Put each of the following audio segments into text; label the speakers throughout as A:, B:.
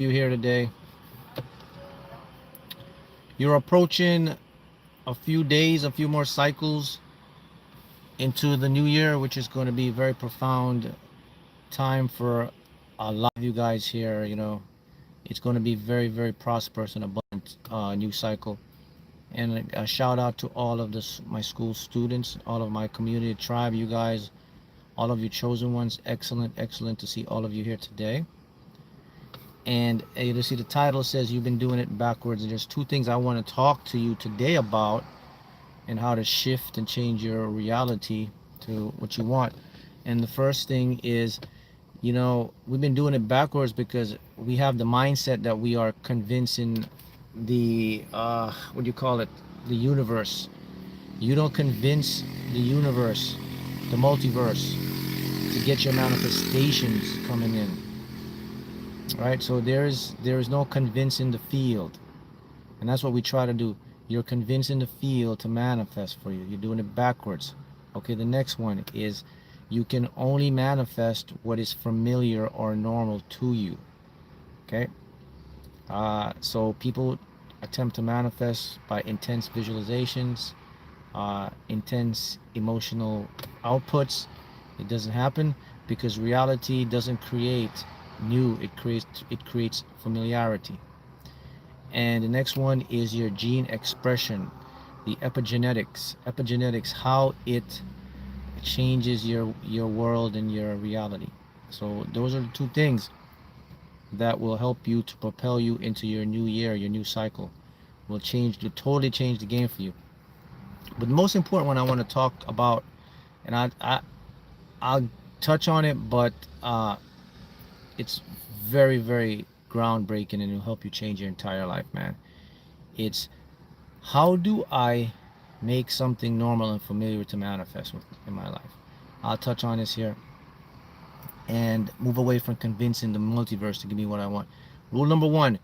A: You here today. You're approaching a few days, a few more cycles into the new year, which is going to be a very profound time for a lot of you guys here. It's going to be very, very prosperous and abundant new cycle. And a shout out to all of my school students, all of my community tribe, you guys, all of you chosen ones. Excellent, excellent to see all of you here today. And you see the title says you've been doing it backwards. And there's two things I want to talk to you today about, and how to shift and change your reality to what you want. And the first thing is, we've been doing it backwards because we have the mindset that we are convincing the what do you call it, the universe. You don't convince the universe, the multiverse, to get your manifestations coming in. Right? So there is no convincing the field. And that's what we try to do. You're convincing the field to manifest for you. You're doing it backwards. Okay, the next one is you can only manifest what is familiar or normal to you. Okay? So people attempt to manifest by intense visualizations, intense emotional outputs. It doesn't happen because reality doesn't create new, it creates familiarity. And the next one is your gene expression, the epigenetics, how it changes your world and your reality. So those are the two things that will help you to propel you into your new year, your new cycle. Will totally change the game for you. But the most important one I want to talk about, and I'll touch on it, but it's very, very groundbreaking, and it'll help you change your entire life, man. It's how do I make something normal and familiar to manifest in my life? I'll touch on this here and move away from convincing the multiverse to give me what I want. Rule number one,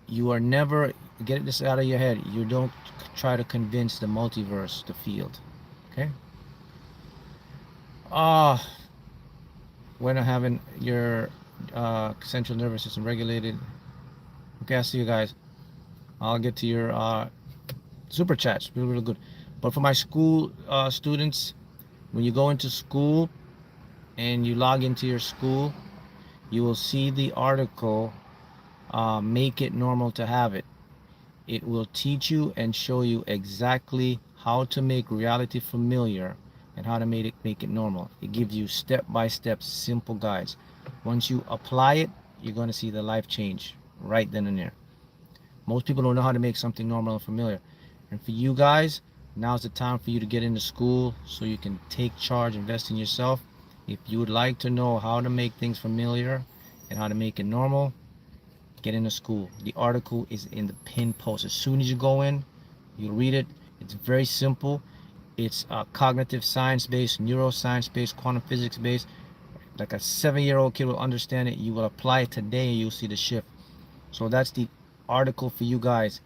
A: you are never, get this out of your head, you don't try to convince the multiverse, the field. Okay? When having your central nervous system regulated. Okay, I see you guys. I'll get to your super chats. Really, really good. But for my school students, when you go into school and you log into your school, you will see the article, Make It Normal to Have It. It will teach you and show you exactly how to make reality familiar and how to make it normal. It gives you step-by-step simple guides. Once you apply it, you're going to see the life change right then and there. Most people don't know how to make something normal and familiar. And for you guys, now's the time for you to get into school so you can take charge, invest in yourself. If you would like to know how to make things familiar and how to make it normal, get into school. The article is in the pinned post. As soon as you go in, you read it. It's very simple. It's cognitive science-based, neuroscience-based, quantum physics-based. Like a 7-year-old kid will understand it. You will apply it today and you'll see the shift. So that's the article for you guys.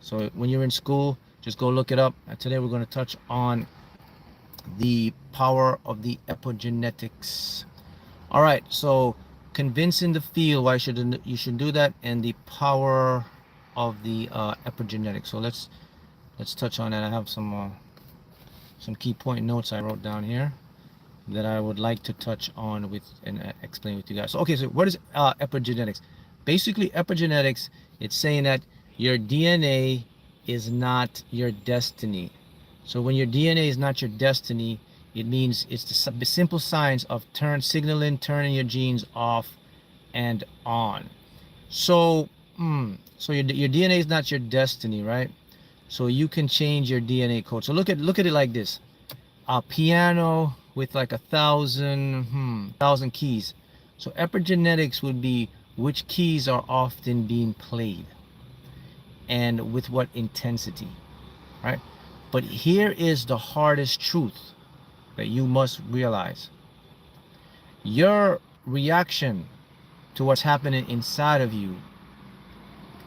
A: So when you're in school, just go look it up. And today we're going to touch on the power of the epigenetics. All right, so convincing the field why you should do that, and the power of the epigenetics. So let's touch on that. I have some key point notes I wrote down here that I would like to touch on with and explain with you guys. So, okay, so what is epigenetics? Basically, epigenetics, it's saying that your DNA is not your destiny. So when your DNA is not your destiny, it means it's the simple science of turning your genes off and on. So, so your DNA is not your destiny, right? So you can change your DNA code. So look at it like this: a piano with like 1,000 keys. So epigenetics would be which keys are often being played and with what intensity, right? But here is the hardest truth that you must realize. Your reaction to what's happening inside of you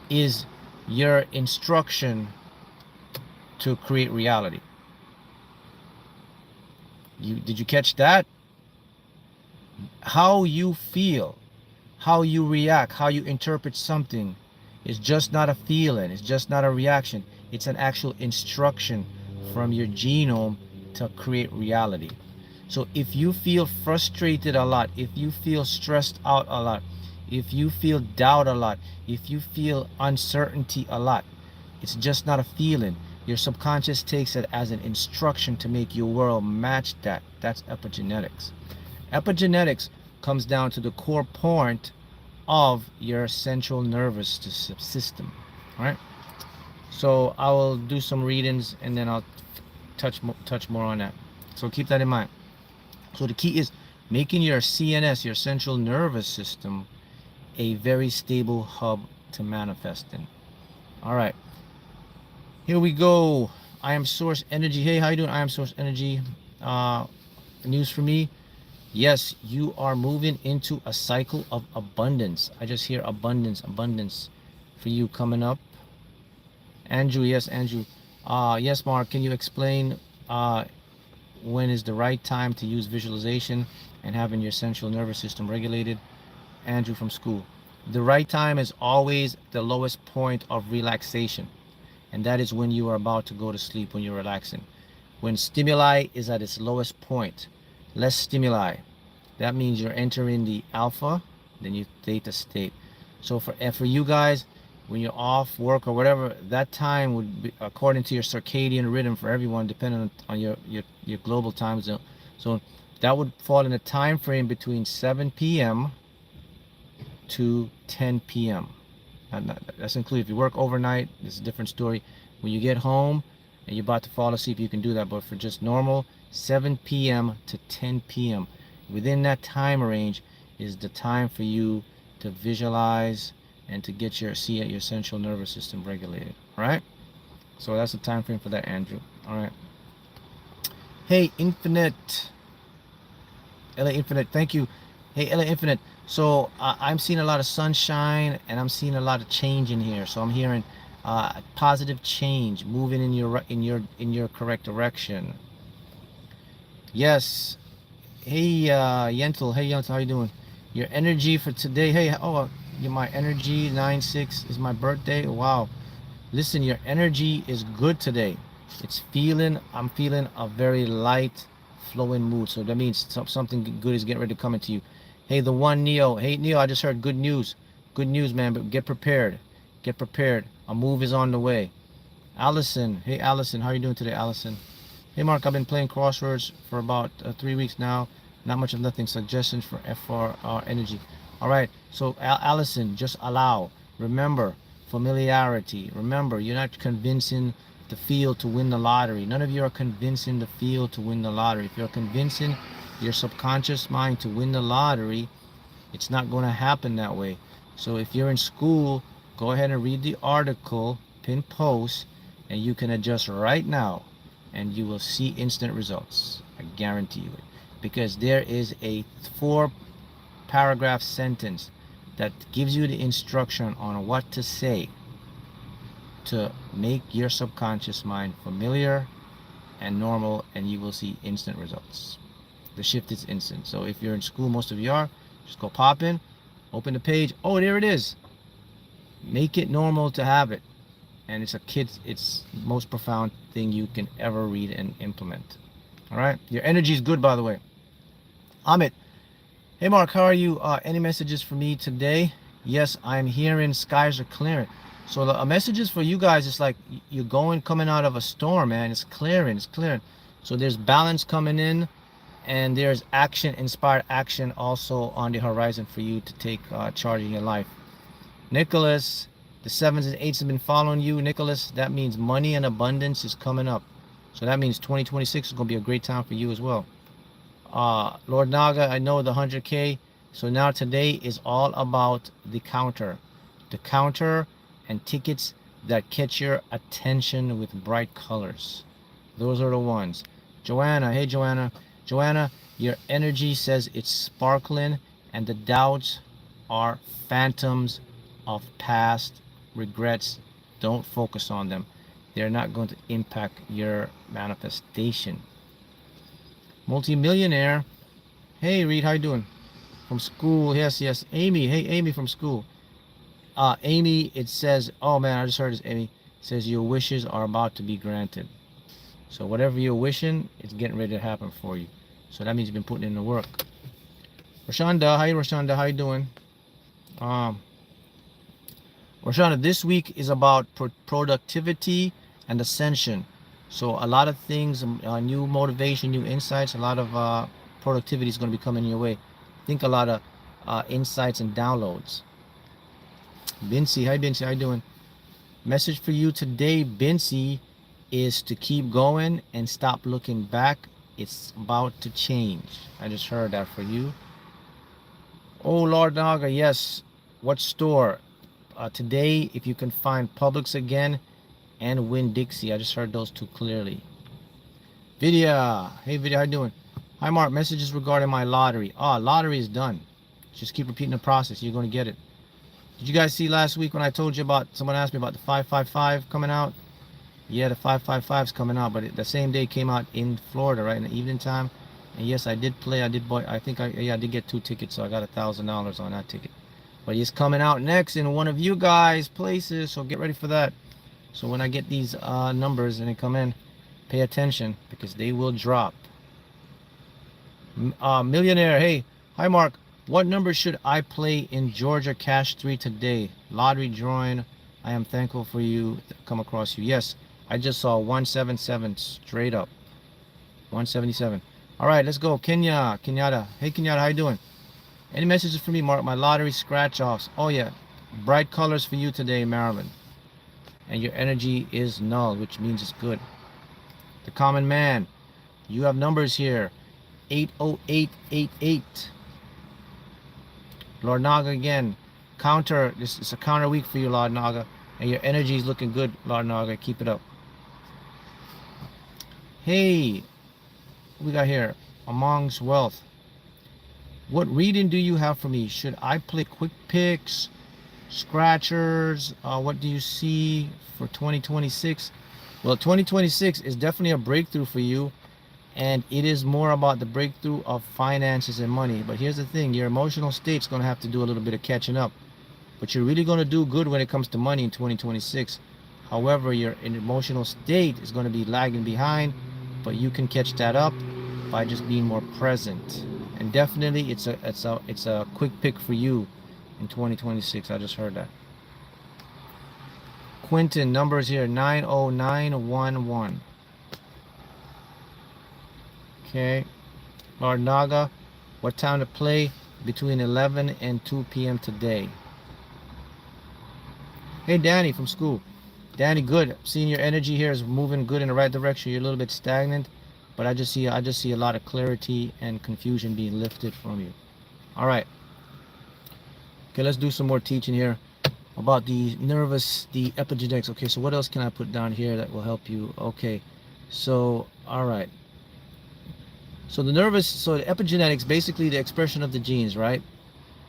A: is your instruction to create reality. Did you catch that? How you feel, how you react, how you interpret something is just not a feeling. It's just not a reaction. It's an actual instruction from your genome to create reality. So if you feel frustrated a lot, if you feel stressed out a lot, if you feel doubt a lot, if you feel uncertainty a lot, it's just not a feeling. Your subconscious takes it as an instruction to make your world match that. That's epigenetics. Epigenetics comes down to the core point of your central nervous system. All right. So I will do some readings and then I'll touch more on that. So keep that in mind. So the key is making your CNS, your central nervous system, a very stable hub to manifest in. All right. Here we go. I am source energy. Hey, how you doing? I am source energy. News for me. Yes, you are moving into a cycle of abundance. I just hear abundance for you coming up. Andrew, yes, Andrew. Yes, Mark, can you explain when is the right time to use visualization and having your central nervous system regulated? Andrew from school. The right time is always the lowest point of relaxation. And that is when you are about to go to sleep, when you're relaxing. When stimuli is at its lowest point, less stimuli, that means you're entering the alpha, then you theta state. So for you guys, when you're off work or whatever, that time would be according to your circadian rhythm for everyone, depending on your global time zone. So that would fall in a time frame between 7 p.m. to 10 p.m. That's included. If you work overnight, it's a different story. When you get home and you're about to fall asleep, you can do that. But for just normal, 7 p.m. to 10 p.m. Within that time range is the time for you to visualize and to get your central nervous system regulated. All right. So that's the time frame for that, Andrew. All right. Hey, Infinite. LA Infinite, thank you. Hey, LA Infinite. So I'm seeing a lot of sunshine and I'm seeing a lot of change in here. So I'm hearing positive change, moving in your correct direction. Yes. Hey, Yentel. Hey, Yentel, how you doing? Your energy for today. Hey, my energy 9/6 is my birthday. Wow. Listen, your energy is good today. I'm feeling a very light, flowing mood. So that means something good is getting ready to come into you. Hey, the one Neo. Hey, Neo, I just heard good news. Good news, man, but get prepared. Get prepared. A move is on the way. Allison. Hey, Allison, how are you doing today, Allison? Hey, Mark, I've been playing crosswords for about 3 weeks now. Not much of nothing. Suggestions for FR energy. All right, so Allison, just allow. Remember, familiarity. Remember, you're not convincing the field to win the lottery. None of you are convincing the field to win the lottery. If you're convincing your subconscious mind to win the lottery, it's not going to happen that way. So if you're in school, go ahead and read the article, pin post, and you can adjust right now and you will see instant results. I guarantee you it. Because there is a 4-paragraph sentence that gives you the instruction on what to say to make your subconscious mind familiar and normal, and you will see instant results. The shift is instant. So if you're in school, most of you are, just go pop in, open the page. Oh, there it is. Make it normal to have it. And it's the most profound thing you can ever read and implement. All right. Your energy is good, by the way. Amit. Hey, Mark, how are you? Any messages for me today? Yes, I'm hearing skies are clearing. So the messages for you guys is like you're coming out of a storm, man. It's clearing. So there's balance coming in. And there's inspired action also on the horizon for you to take charge of your life. Nicholas, the 7s and 8s have been following you. Nicholas, that means money and abundance is coming up. So that means 2026 is going to be a great time for you as well. Lord Naga, I know the 100K. So now today is all about the counter. The counter and tickets that catch your attention with bright colors. Those are the ones. Joanna, hey Joanna. Joanna, your energy says it's sparkling and the doubts are phantoms of past regrets. Don't focus on them. They're not going to impact your manifestation. Multimillionaire. Hey, Reed, how you doing? from school. Yes, yes. Amy. Hey, Amy from school. Amy, it says, oh man, I just heard this, Amy. It says your wishes are about to be granted. So whatever you're wishing, it's getting ready to happen for you. So that means you've been putting in the work. Rashonda, hi Rashonda, how you doing? Rashonda, this week is about productivity and ascension. So a lot of things, new motivation, new insights, a lot of productivity is going to be coming your way. Think a lot of insights and downloads. Bincy, hi Bincy, how you doing? Message for you today, Bincy, is to keep going and stop looking back. It's about to change. I just heard that for you. Oh, Lord Naga, yes. What store? Today, if you can find Publix again and Winn-Dixie. I just heard those two clearly. Vidya. Hey, Vidya, how you doing? Hi, Mark. Messages regarding my lottery. Lottery is done. Just keep repeating the process. You're going to get it. Did you guys see last week when I told you about, someone asked me about the 555 coming out? Yeah, the 555 is coming out, but the same day came out in Florida, right, in the evening time. And yes, I did play. I did buy. I did get 2 tickets, so I got $1,000 on that ticket. But it's coming out next in one of you guys' places, so get ready for that. So when I get these numbers and they come in, pay attention because they will drop. Millionaire, hey, hi Mark. What number should I play in Georgia Cash 3 today? Lottery drawing. I am thankful for you to come across you. Yes, I just saw 177 straight up. 177. All right, let's go. Kenyatta. Hey, Kenyatta, how you doing? Any messages for me, Mark? My lottery scratch-offs. Oh, yeah. Bright colors for you today, Maryland. And your energy is null, which means it's good. The common man. You have numbers here. 80888. Lord Naga again. Counter. This is a counter week for you, Lord Naga. And your energy is looking good, Lord Naga. Keep it up. Hey. What we got here? Amongst wealth. What reading do you have for me? Should I play quick picks, scratchers? What do you see for 2026? Well, 2026 is definitely a breakthrough for you, and it is more about the breakthrough of finances and money. But here's the thing, your emotional state's going to have to do a little bit of catching up. But you're really going to do good when it comes to money in 2026. However, your emotional state is going to be lagging behind, but you can catch that up by just being more present. And definitely it's a quick pick for you in 2026. I just heard that. Quentin, numbers here 90911. Okay. Lord Naga, what time to play? Between 11 and 2 p.m. today. Hey Danny from school. Danny, good. Seeing your energy here is moving good in the right direction. You're a little bit stagnant, but I just see a lot of clarity and confusion being lifted from you. All right. Okay, let's do some more teaching here about the epigenetics. Okay, so what else can I put down here that will help you? Okay, so all right. So the epigenetics, basically the expression of the genes, right?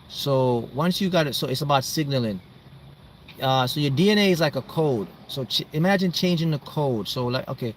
A: So once you got it, so it's about signaling. So your DNA is like a code. So imagine changing the code. So like, okay,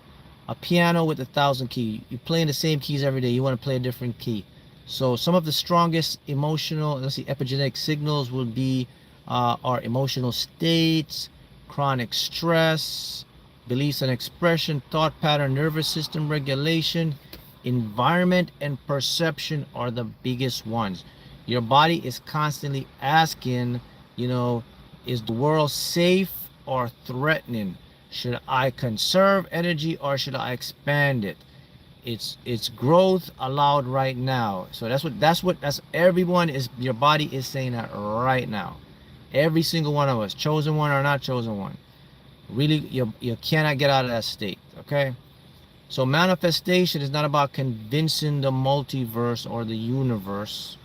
A: a piano with 1,000 keys. You're playing the same keys every day. You want to play a different key. So some of the strongest emotional, epigenetic signals will be our emotional states, chronic stress, beliefs and expression, thought pattern, nervous system regulation, environment and perception are the biggest ones. Your body is constantly asking, is the world safe or threatening? Should I conserve energy or should I expand it? It's growth allowed right now. So that's everyone is, your body is saying that right now. Every single one of us, chosen one or not chosen one. Really, you cannot get out of that state, okay? So manifestation is not about convincing the multiverse or the universe,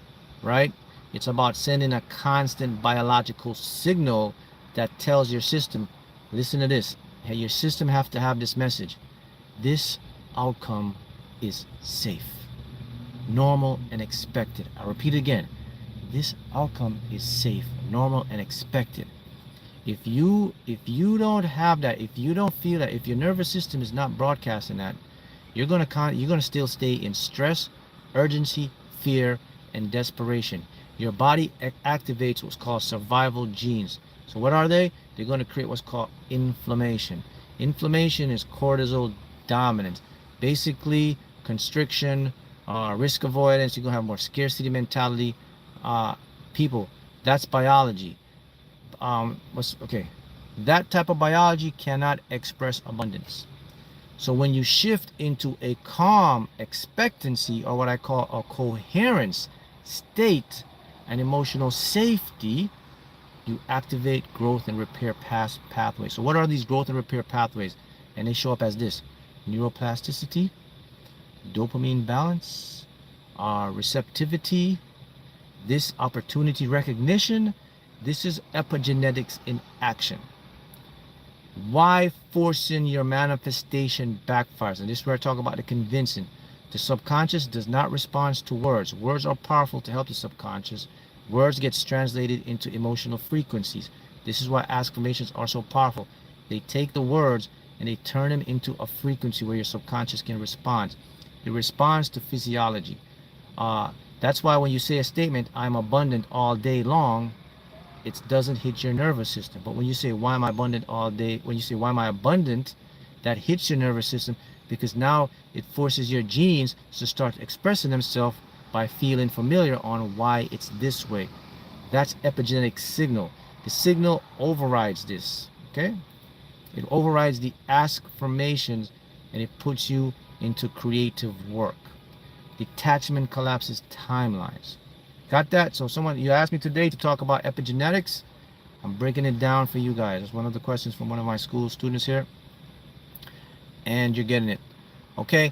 A: right? It's about sending a constant biological signal that tells your system, listen to this. Hey, your system have to have this message. This outcome is safe, normal, and expected. I repeat again. This outcome is safe, normal, and expected. If you don't have that, if you don't feel that, if your nervous system is not broadcasting that, you're gonna still stay in stress, urgency, fear, and desperation. Your body activates what's called survival genes. So what are they? They're going to create what's called inflammation. Inflammation is cortisol dominance. Basically, constriction, risk avoidance. You're going to have more scarcity mentality. People, that's biology. Okay? That type of biology cannot express abundance. So when you shift into a calm expectancy, or what I call a coherence state and emotional safety, you activate growth and repair pathways. So what are these growth and repair pathways? And they show up as this: neuroplasticity, dopamine balance, receptivity, this opportunity recognition. This is epigenetics in action. Why forcing your manifestation backfires? And this is where I talk about the convincing. The subconscious does not respond to words. Words are powerful to help the subconscious. Words gets translated into emotional frequencies. This is why affirmations are so powerful. They take the words and they turn them into a frequency where your subconscious can respond. It responds to physiology. That's why when you say a statement, I'm abundant all day long, it doesn't hit your nervous system. But when you say, why am I abundant all day? When you say, why am I abundant? That hits your nervous system, because now it forces your genes to start expressing themselves by feeling familiar on why it's this way. That's epigenetic signal. The signal overrides this, okay? It overrides the affirmations and it puts you into creative work. Detachment collapses timelines. Got that? So you asked me today to talk about epigenetics. I'm breaking it down for you guys. It's one of the questions from one of my school students here. And you're getting it. Okay?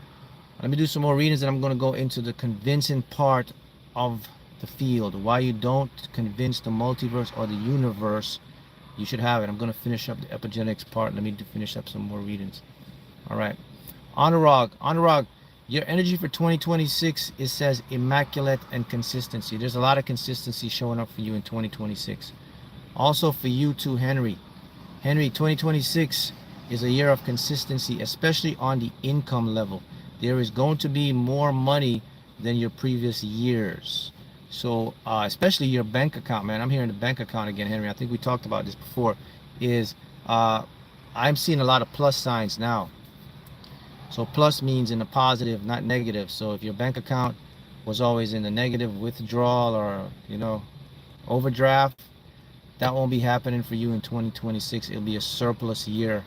A: Let me do some more readings, and I'm going to go into the convincing part of the field. Why you don't convince the multiverse or the universe. You should have it. I'm going to finish up the epigenetics part. Let me finish up some more readings. All right. Anurag. Your energy for 2026, it says immaculate and consistency. There's a lot of consistency showing up for you in 2026. Also for you too, Henry. Henry, 2026 is a year of consistency, especially on the income level. There is going to be more money than your previous years. So especially your bank account, man. I'm hearing the bank account again, Henry. I think we talked about this before. I'm seeing a lot of plus signs now. So plus means in the positive, not negative. So if your bank account was always in the negative, withdrawal or, overdraft, that won't be happening for you in 2026. It'll be a surplus year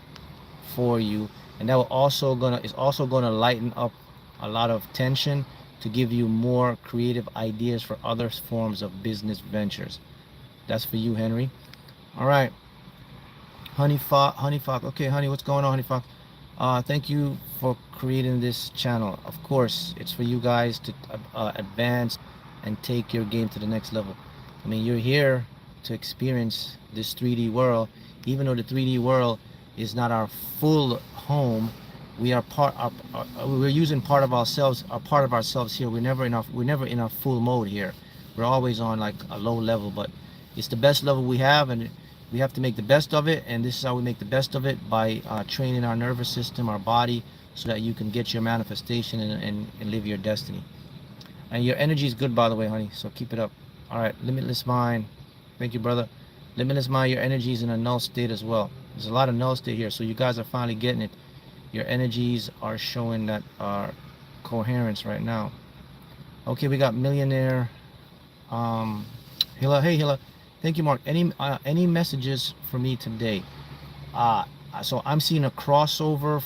A: for you. And that is also gonna lighten up a lot of tension to give you more creative ideas for other forms of business ventures. That's for you, Henry. All right. Honey Fox. Okay, honey, what's going on, Honey Fox? Thank you for creating this channel. Of course, it's for you guys to advance and take your game to the next level. I mean, you're here to experience this 3D world. Even though the 3D world is not our full home, we are we're using part of ourselves, here. We're never in our full mode here. We're always on like a low level, but it's the best level we have, and we have to make the best of it. And this is how we make the best of it, by training our nervous system, our body, so that you can get your manifestation and live your destiny. And your energy is good, by the way, honey, so keep it up. All right, limitless mind. Thank you, brother. Limitless mind, your energy is in a null state as well. There's a lot of null state here, so you guys are finally getting it. Your energies are showing that coherence right now. Okay, we got millionaire. Hilla, hey Hilla. Thank you, Mark. Any messages for me today? So I'm seeing a crossover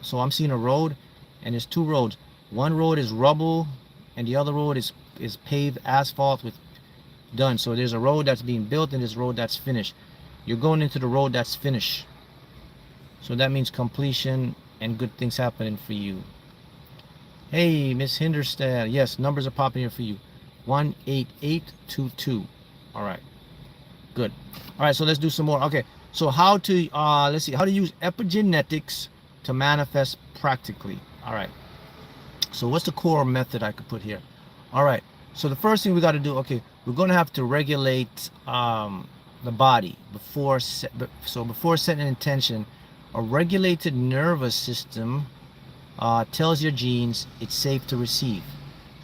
A: so I'm seeing a road, and there's two roads. One road is rubble, and the other road is paved asphalt with done. So there's a road that's being built, and there's a road that's finished. You're going into the road that's finished. So that means completion and good things happening for you. Hey, Miss Hinderstad. Yes, numbers are popping here for you. 18822. All right. Good. All right, so let's do some more. Okay, so how to let's see, how to use epigenetics to manifest practically. All right, so what's the core method I could put here? All right, so the first thing we got to do, okay, we're going to have to regulate the body before setting an intention. A regulated nervous system tells your genes it's safe to receive.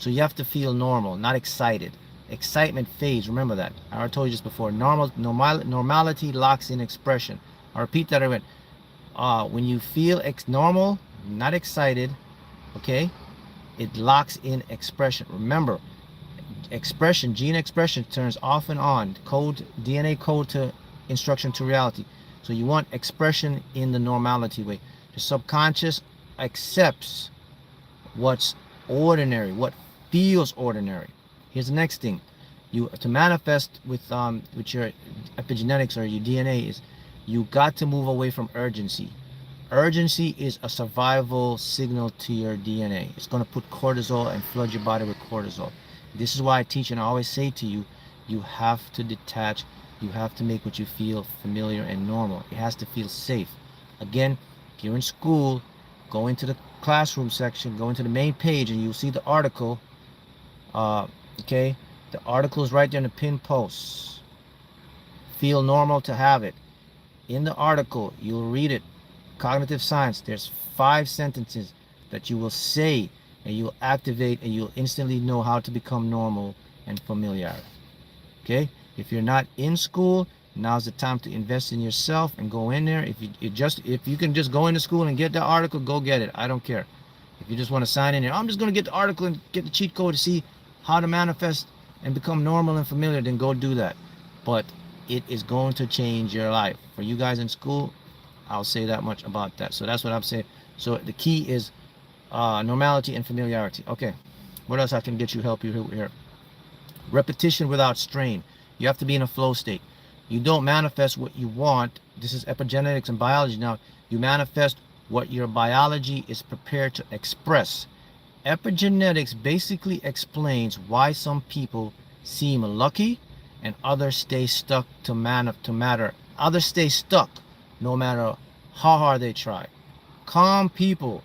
A: So you have to feel normal, not excited. Excitement fades. Remember that. I already told you this before. Normality locks in expression. I'll repeat that again. When you feel normal, not excited, okay, it locks in expression. Remember, expression, gene expression turns off and on. Code, DNA code to instruction to reality. So you want expression in the normality way. The subconscious accepts what's ordinary, what feels ordinary. Here's the next thing. You to manifest with your epigenetics or your DNA is you got to move away from urgency. Urgency is a survival signal to your DNA. It's going to put cortisol and flood your body with cortisol. This is why I teach and I always say to you, you have to detach. You have to make what you feel familiar and normal. It has to feel safe. Again, if you're in school, go into the classroom section, go into the main page, and you'll see the article. Okay, the article is right there in the pinned posts. Feel normal to have it. In the article, you'll read it. Cognitive science. There's 5 sentences that you will say, and you'll activate, and you'll instantly know how to become normal and familiar. Okay, if you're not in school, now's the time to invest in yourself and go in there. If you can just go into school and get the article, go get it. I don't care. If you just want to sign in there, I'm just going to get the article and get the cheat code to see how to manifest and become normal and familiar, then go do that. But it is going to change your life. For you guys in school, I'll say that much about that. So that's what I'm saying. So the key is normality and familiarity. Okay, what else I can get you, help you here? Repetition without strain. You have to be in a flow state. You don't manifest what you want. This is epigenetics and biology now. You manifest what your biology is prepared to express. Epigenetics basically explains why some people seem lucky and others stay stuck Others stay stuck no matter how hard they try. Calm people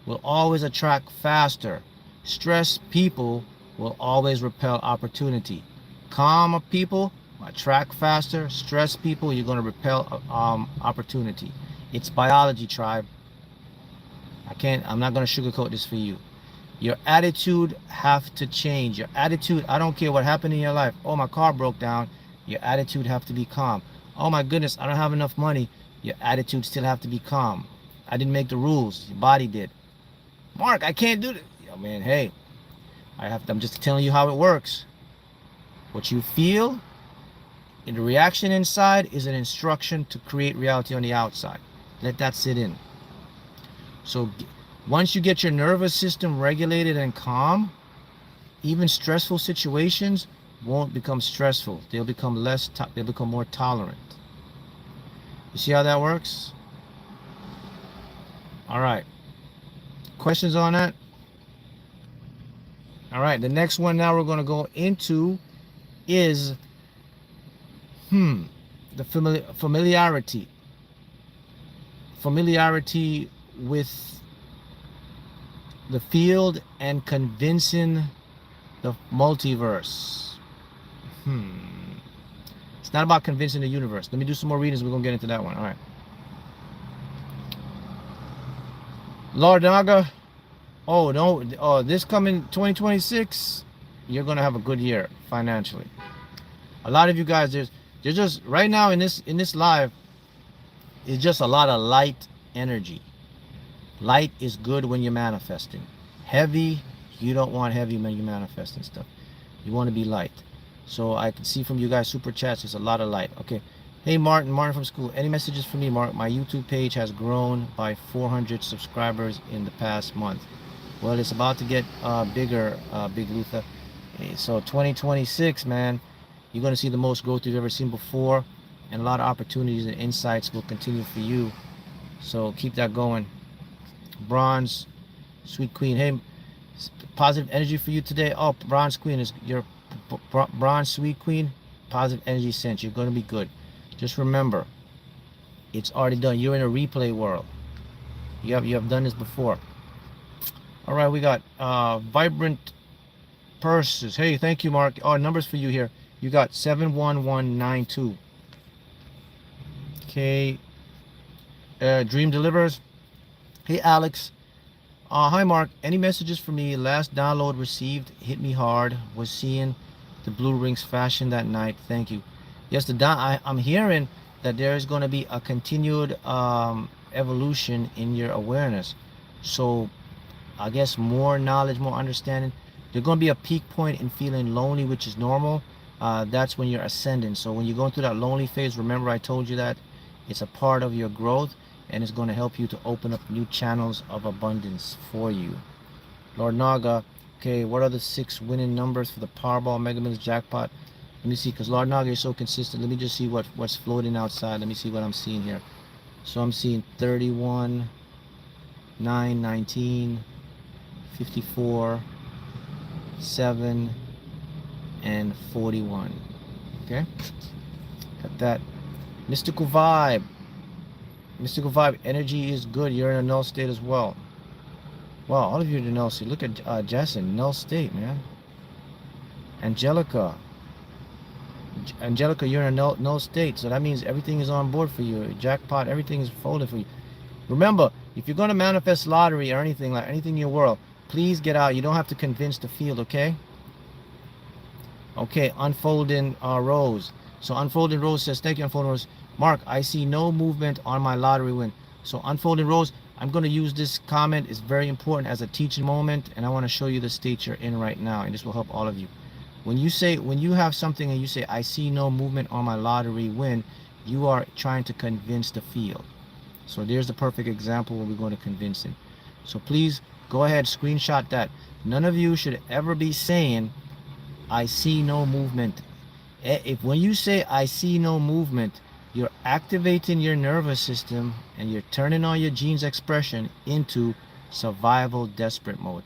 A: will always attract faster. Stressed people will always repel opportunity. Calm people attract faster. Stressed people, you're going to repel opportunity. It's biology, tribe. I'm not going to sugarcoat this for you. Your attitude have to change. Your attitude, I don't care what happened in your life. Oh, my car broke down. Your attitude have to be calm. Oh my goodness, I don't have enough money. Your attitude still have to be calm. I didn't make the rules. Your body did. Mark, I can't do this. Yo, man, hey, I'm just telling you how it works. What you feel in the reaction inside is an instruction to create reality on the outside. Let that sit in. So once you get your nervous system regulated and calm, even stressful situations won't become stressful. They'll become more tolerant. You see how that works? All right. Questions on that? All right. The next one now we're going to go into is the familiarity. Familiarity with the field and convincing the multiverse. It's not about convincing the universe. Let me do some more readings. We're going to get into that one. All right. Lord Naga. Oh, no. Oh, this coming 2026, you're going to have a good year financially. A lot of you guys, there's just right now in this live, it's just a lot of light energy. Light is good when you're manifesting. Heavy, you don't want heavy when you're manifesting stuff. You want to be light. So I can see from you guys super chats, there's a lot of light. Okay. Hey Martin from school. Any messages for me, Mark? My YouTube page has grown by 400 subscribers in the past month. Well, it's about to get bigger, Big Luther. So 2026, man, you're going to see the most growth you've ever seen before. And a lot of opportunities and insights will continue for you. So keep that going. Bronze, Sweet Queen. Hey, positive energy for you today. Oh, Bronze Queen is your Bronze Sweet Queen. Positive energy sent. You're going to be good. Just remember, it's already done. You're in a replay world. You have done this before. All right, we got Vibrant Purses. Hey, thank you, Mark. Oh, numbers for you here. You got 71192. Okay. Dream Delivers. Hey, Alex. Hi Mark, any messages for me? Last download received hit me hard. Was seeing the blue rings fashion that night. Thank you. Yes, I'm hearing that there is going to be a continued evolution in your awareness. So I guess more knowledge, more understanding. There's going to be a peak point in feeling lonely, which is normal. That's when you're ascending. So when you're going through that lonely phase, remember I told you that it's a part of your growth, and it's going to help you to open up new channels of abundance for you. Lord Naga, okay, what are the 6 winning numbers for the Powerball Mega Millions jackpot? Let me see, because Lord Naga is so consistent. Let me just see what's floating outside. Let me see what I'm seeing here. So I'm seeing 31, 9, 19, 54, 7, and 41. Okay, got that. Mystical vibe. Mystical vibe. Energy is good. You're in a null state as well. Wow, all of you in a null state. Look at Jason, null state, man. Angelica. Angelica, you're in a null state. So that means everything is on board for you. Jackpot, everything is folded for you. Remember, if you're going to manifest lottery or anything, like anything in your world, please get out. You don't have to convince the field, okay? Okay, Unfolding Rose. So Unfolding Rose says, thank you, Unfolding Rose. Mark, I see no movement on my lottery win. So Unfolding Rose, I'm going to use this comment. It's very important as a teaching moment, and I want to show you the state you're in right now, and this will help all of you. When you have something and you say, I see no movement on my lottery win, you are trying to convince the field. So there's the perfect example where we're going to convince it. So please go ahead, screenshot that. None of you should ever be saying, I see no movement. If when you say I see no movement, you're activating your nervous system and you're turning on your genes expression into survival desperate mode.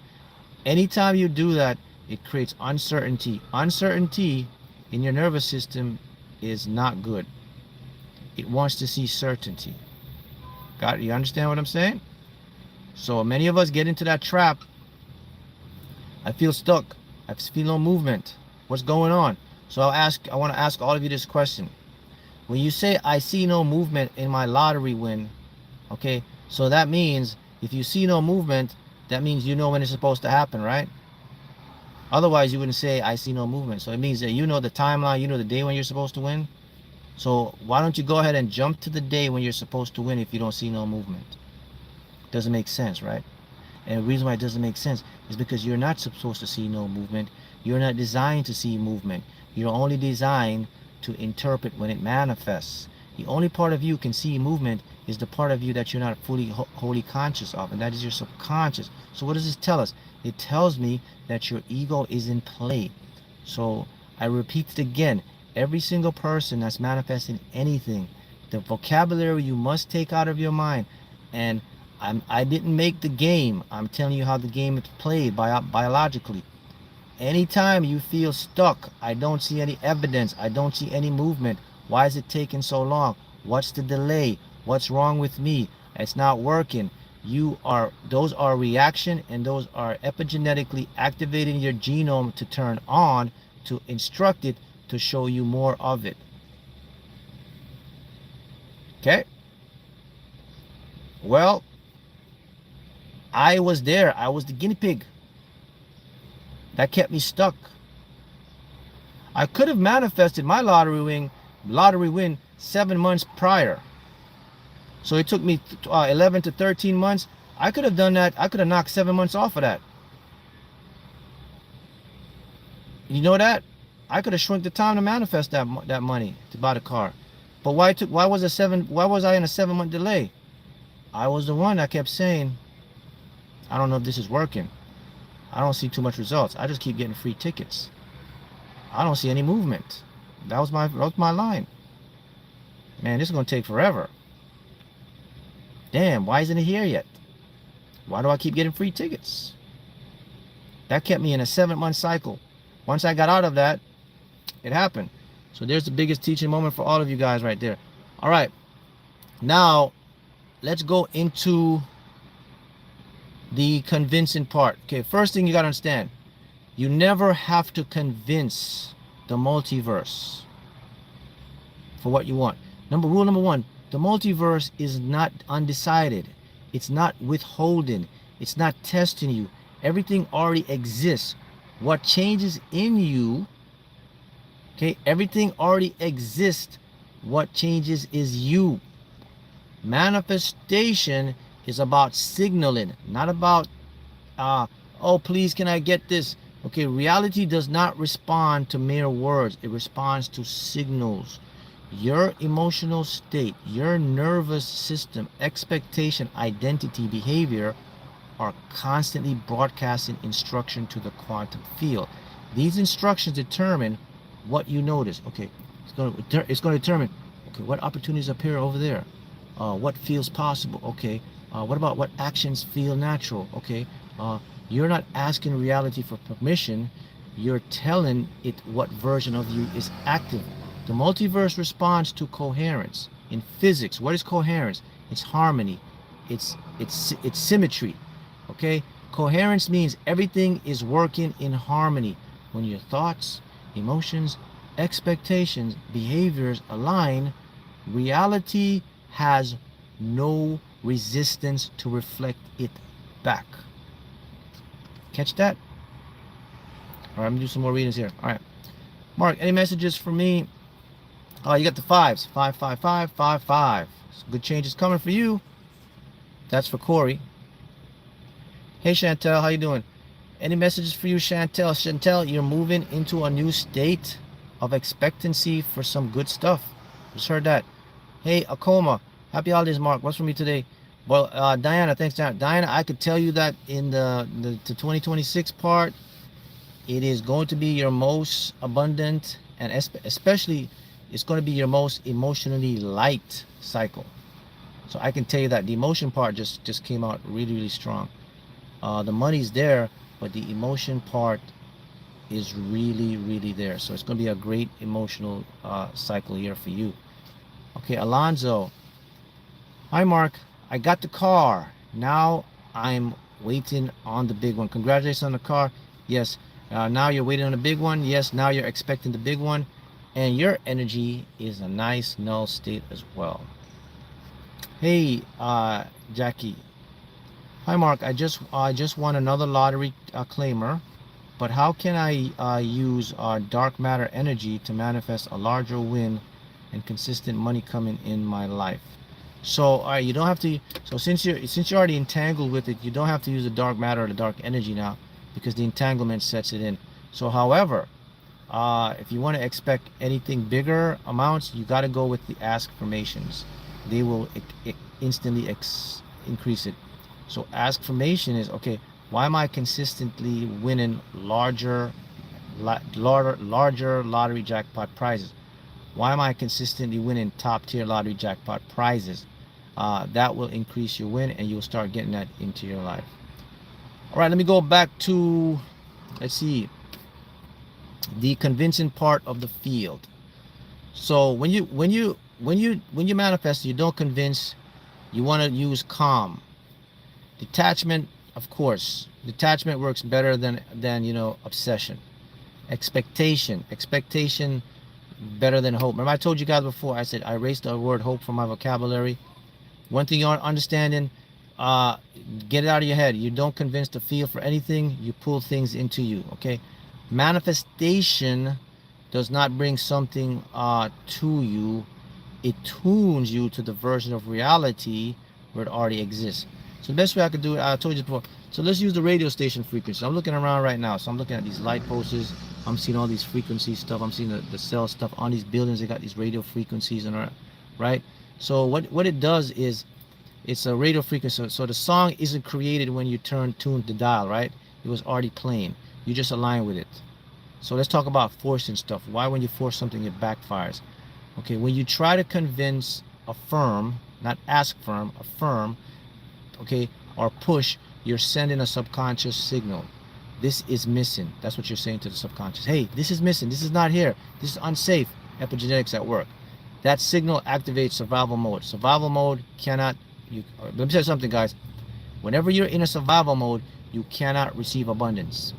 A: Anytime you do that, it creates uncertainty. Uncertainty in your nervous system is not good. It wants to see certainty. Got it? You understand what I'm saying? So many of us get into that trap. I feel stuck. I feel no movement. What's going on? So I want to ask all of you this question. When you say I see no movement in my lottery win, okay, so that means if you see no movement, that means you know when it's supposed to happen, right? Otherwise, you wouldn't say I see no movement. So it means that you know the timeline, you know the day when you're supposed to win. So why don't you go ahead and jump to the day when you're supposed to win if you don't see no movement? Doesn't make sense, right? And the reason why it doesn't make sense is because you're not supposed to see no movement. You're not designed to see movement. You're only designed to interpret when it manifests. The only part of you can see movement is the part of you that you're not fully wholly conscious of, and that is your subconscious. So what does this tell us? It tells me that your ego is in play. So I repeat it again. Every single person that's manifesting anything, the vocabulary you must take out of your mind. And I didn't make the game. I'm telling you how the game is played biologically. Anytime you feel stuck, I don't see any evidence, I don't see any movement. Why is it taking so long? What's the delay? What's wrong with me? It's not working. Those are reaction, and those are epigenetically activating your genome to turn on, to instruct it to show you more of it. Okay? Well, I was there. I was the guinea pig. That kept me stuck. I could have manifested my lottery win 7 months prior. So it took me 11 to 13 months. I could have done that. I could have knocked 7 months off of that. You know that? I could have shrunk the time to manifest that money to buy the car. But why was I in a 7-month delay? I was the one that kept saying, I don't know if this is working. I don't see too much results. I just keep getting free tickets. I don't see any movement. That was my line. Man, this is going to take forever. Damn, why isn't it here yet? Why do I keep getting free tickets? That kept me in a 7-month cycle. Once I got out of that, it happened. So there's the biggest teaching moment for all of you guys right there. All right. Now, let's go into the convincing part. Okay, first thing you got to understand, you never have to convince the multiverse for what you want. Rule number one, the multiverse is not undecided. It's not withholding. It's not testing you. Everything already exists. What changes in you, okay, everything already exists. What changes is you. Manifestation is about signaling, not about, oh, please, can I get this? Okay, reality does not respond to mere words. It responds to signals. Your emotional state, your nervous system, expectation, identity, behavior are constantly broadcasting instruction to the quantum field. These instructions determine what you notice. Okay, it's going to determine, okay, what opportunities appear over there? What feels possible? Okay, what about what actions feel natural? Okay, you're not asking reality for permission. You're telling it what version of you is active. The multiverse responds to coherence. In physics, what is coherence? It's harmony. It's symmetry. Okay? Coherence means everything is working in harmony. When your thoughts, emotions, expectations, behaviors align, reality has no resistance to reflect it back. Catch that? All right, I'm gonna do some more readings here. All right, Mark, any messages for me? Oh, you got the fives. 5, 5, 5, 5, 5. Some good changes coming for you. That's for Corey. Hey, Chantel, how you doing? Any messages for you, Chantel? Chantel, you're moving into a new state of expectancy for some good stuff. Just heard that. Hey, Akoma, happy holidays, Mark. What's for me today? Well, Diana, thanks, Diana. Diana, I could tell you that in the 2026 part, it is going to be your most abundant, and especially it's going to be your most emotionally light cycle. So I can tell you that the emotion part just came out really, really strong. The money's there, but the emotion part is really, really there. So it's going to be a great emotional cycle year for you. Okay, Alonzo. Hi, Mark. I got the car. Now I'm waiting on the big one. Congratulations on the car. Yes. Now you're waiting on the big one. Yes. Now you're expecting the big one. And your energy is a nice null state as well. Hey, Jackie. Hi, Mark. I just won another lottery claimer. But how can I use dark matter energy to manifest a larger win and consistent money coming in my life? So, all right, you don't have to. So since you're already entangled with it, you don't have to use the dark matter or the dark energy now, because the entanglement sets it in. So, however, if you want to expect anything bigger amounts, you got to go with the ask formations. They will instantly increase it. So ask formation is, okay, why am I consistently winning larger lottery jackpot prizes? Why am I consistently winning top tier lottery jackpot prizes? That will increase your win, and you'll start getting that into your life. All right, let me go back to, let's see, the convincing part of the field. So when you manifest, you don't convince. You want to use calm. Detachment, of course. Detachment works better than obsession. Expectation better than hope. Remember, I told you guys before, I said I erased the word hope from my vocabulary. One thing you're understanding, get it out of your head. You don't convince the field for anything. You pull things into you, okay? Manifestation does not bring something to you. It tunes you to the version of reality where it already exists. So the best way I could do it, I told you before. So let's use the radio station frequency. I'm looking around right now. So I'm looking at these light posts. I'm seeing all these frequency stuff. I'm seeing the cell stuff on these buildings. They got these radio frequencies and right. So what it does is, it's a radio frequency. So the song isn't created when you tune the dial, right? It was already playing. You just align with it. So let's talk about forcing stuff. Why when you force something it backfires? Okay, when you try to convince, affirm, not ask firm, affirm, okay, or push, you're sending a subconscious signal. This is missing. That's what you're saying to the subconscious. Hey, this is missing. This is not here. This is unsafe. Epigenetics at work. That signal activates survival mode. Survival mode cannot, let me tell you something, guys. Whenever you're in a survival mode, you cannot receive abundance.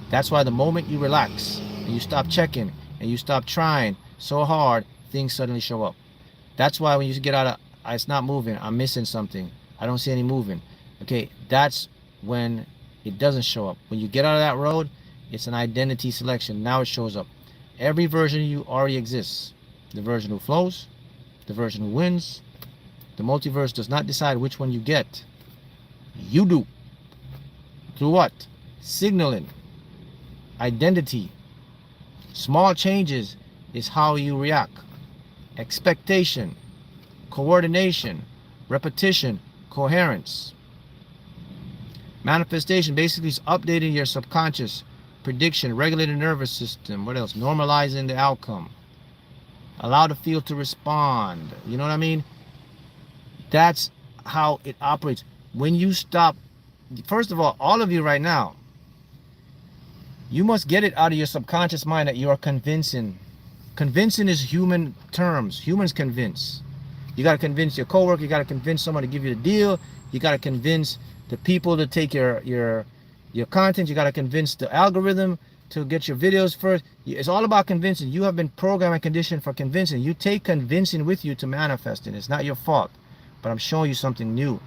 A: That's why the moment you relax and you stop checking and you stop trying so hard, things suddenly show up. That's why when you get out of, it's not moving, I'm missing something, I don't see any moving. Okay, that's when it doesn't show up. When you get out of that road, it's an identity selection. Now it shows up. Every version of you already exists. The version who flows, the version who wins. The multiverse does not decide which one you get. You do. Through what? Signaling. Identity. Small changes is how you react. Expectation. Coordination. Repetition. Coherence. Manifestation basically is updating your subconscious. Prediction. Regulating nervous system. What else? Normalizing the outcome. Allow the field to respond. You know what I mean? That's how it operates. When you stop, first of all of you right now, you must get it out of your subconscious mind that you are convincing. Convincing is human terms. Humans convince. You got to convince your coworker. You got to convince someone to give you the deal. You got to convince the people to take your content. You got to convince the algorithm to get your videos first. It's all about convincing. You have been programmed and conditioned for convincing. You take convincing with you to manifest it. It's not your fault. But I'm showing you something new.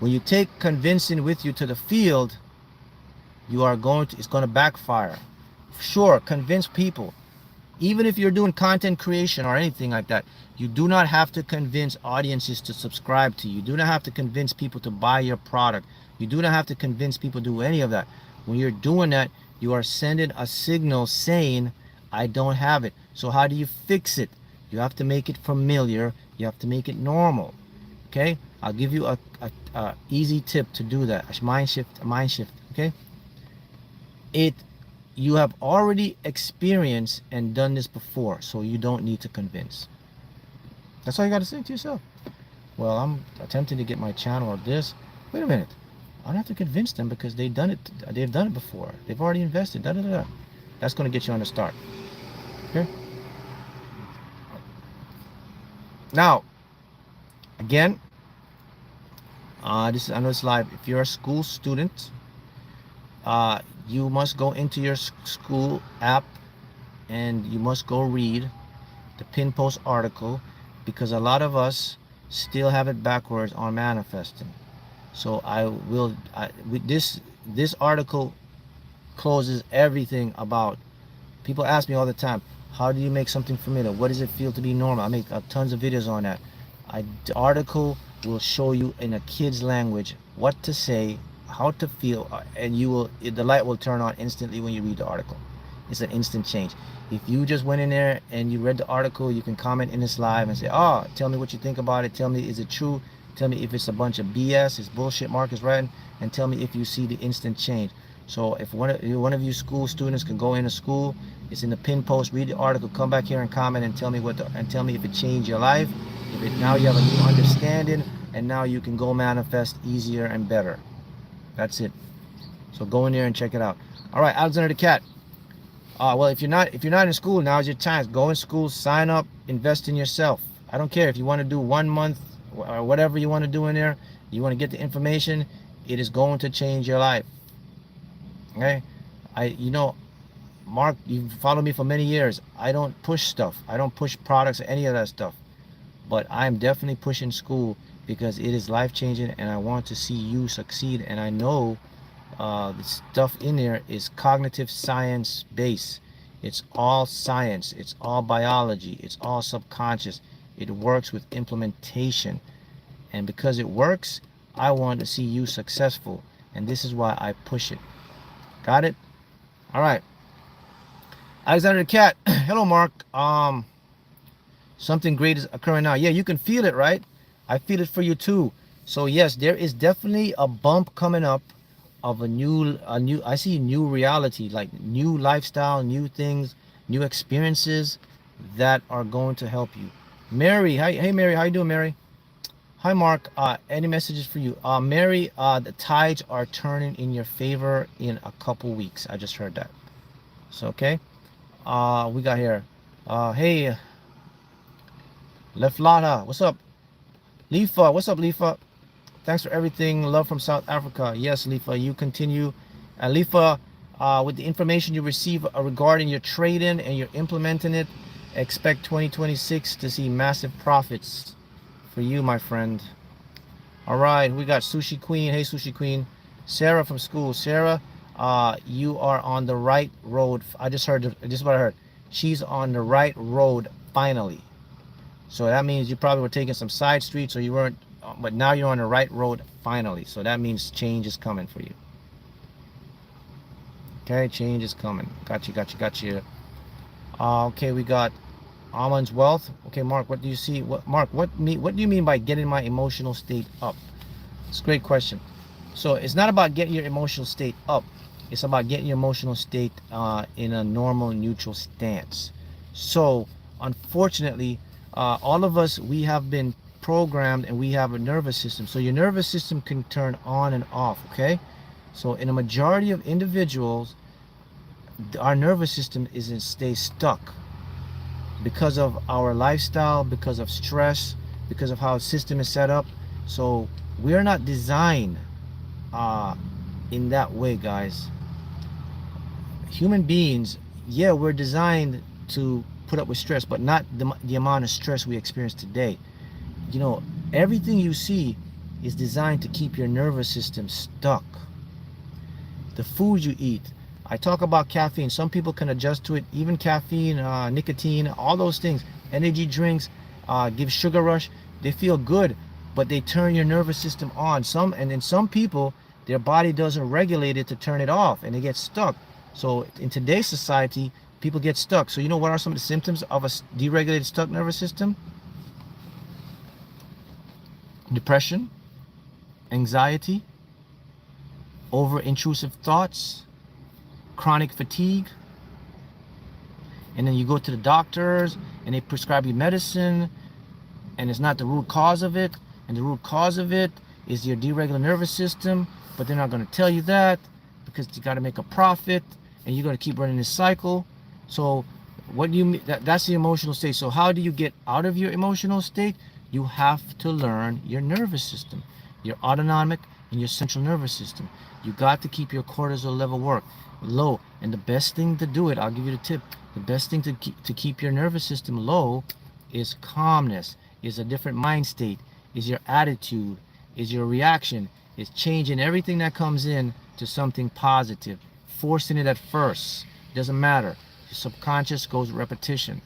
A: When you take convincing with you to the field, it's going to backfire. Sure, convince people. Even if you're doing content creation or anything like that, you do not have to convince audiences to subscribe to you. You do not have to convince people to buy your product. You do not have to convince people to do any of that. When you're doing that, you are sending a signal saying, I don't have it. So how do you fix it? You have to make it familiar. You have to make it normal. Okay? I'll give you a easy tip to do that. A mind shift. Okay? You have already experienced and done this before, so you don't need to convince. That's all you got to say to yourself. Well, I'm attempting to get my channel or this. Wait a minute. I don't have to convince them because they've done it before. They've already invested. That's going to get you on the start. Okay? Now, again, I know it's live. If you're a school student, you must go into your school app and you must go read the pin post article, because a lot of us still have it backwards on manifesting. So this article closes everything about. People ask me all the time, how do you make something familiar? What does it feel to be normal? I make tons of videos on that. The article will show you in a kid's language what to say, how to feel, and the light will turn on instantly when you read the article. It's an instant change. If you just went in there and you read the article, you can comment in this live and say, oh, tell me what you think about it. Tell me, is it true? Tell me if it's a bunch of BS, it's bullshit Mark is writing, and tell me if you see the instant change. So if one of you school students can go into school, it's in the pin post, read the article, come back here and comment and tell me if it changed your life. Now you have a new understanding, and now you can go manifest easier and better. That's it. So go in there and check it out. All right, Alexander the Cat. Well, if you're not in school, now's your chance. Go in school, sign up, invest in yourself. I don't care if you want to do 1 month or whatever you want to do in there. You want to get the information. It is going to change your life. Okay? Mark, you've followed me for many years. I don't push stuff. I don't push products or any of that stuff. But I'm definitely pushing school because it is life-changing, and I want to see you succeed. And I know the stuff in there is cognitive science based. It's all science. It's all biology. It's all subconscious. It works with implementation. And because it works, I want to see you successful. And this is why I push it. Got it? All right. Alexander the Cat. Hello, Mark. Something great is occurring now. Yeah, you can feel it, right? I feel it for you too. So yes, there is definitely a bump coming up of I see new reality, like new lifestyle, new things, new experiences that are going to help you. Mary, hi, hey Mary, how you doing, Mary? Hi, Mark. Any messages for you? Mary, the tides are turning in your favor in a couple weeks. I just heard that. So okay. We got here. Hey, Leflata, what's up? Lifa, what's up, Lifa? Thanks for everything. Love from South Africa. Yes, Lifa, you continue. And Lifa, with the information you receive regarding your trading and you're implementing it, expect 2026 to see massive profits for you, my friend. All right, we got Sushi Queen. Hey, Sushi Queen. Sarah from school. Sarah, you are on the right road. I just heard, this is what I heard. She's on the right road finally. So that means you probably were taking some side streets or you weren't, but now you're on the right road finally. So that means change is coming for you. Okay, change is coming. Got you, got you, got you. Okay, we got Almond's Wealth. Okay, Mark, what do you see? Mark, what do you mean by getting my emotional state up? It's a great question. So it's not about getting your emotional state up. It's about getting your emotional state in a normal, neutral stance. So unfortunately, all of us, we have been programmed and we have a nervous system. So your nervous system can turn on and off, okay? So in a majority of individuals, our nervous system stays stuck because of our lifestyle, because of stress, because of how the system is set up. So we're not designed in that way, guys. Human beings, yeah, we're designed to put up with stress, but not the amount of stress we experience today. You know, everything you see is designed to keep your nervous system stuck. The food you eat, I talk about caffeine. Some people can adjust to it. Even caffeine, nicotine, all those things. Energy drinks, give sugar rush. They feel good, but they turn your nervous system on. And in some people, their body doesn't regulate it to turn it off, and they get stuck. So in today's society, people get stuck. So you know what are some of the symptoms of a deregulated, stuck nervous system? Depression, anxiety, over-intrusive thoughts, chronic fatigue. And then you go to the doctors and they prescribe you medicine and it's not the root cause of it. And the root cause of it is your deregulated nervous system, but they're not going to tell you that because you got to make a profit and you're going to keep running this cycle. So what do you mean? That's the emotional state. So how do you get out of your emotional state? You have to learn your nervous system, your autonomic and your central nervous system. You got to keep your cortisol level low. And the best thing to do it, I'll give you the tip. The best thing to keep your nervous system low is calmness, is a different mind state, is your attitude, is your reaction, is changing everything that comes in to something positive, forcing it at first. Doesn't matter. Your subconscious goes repetition.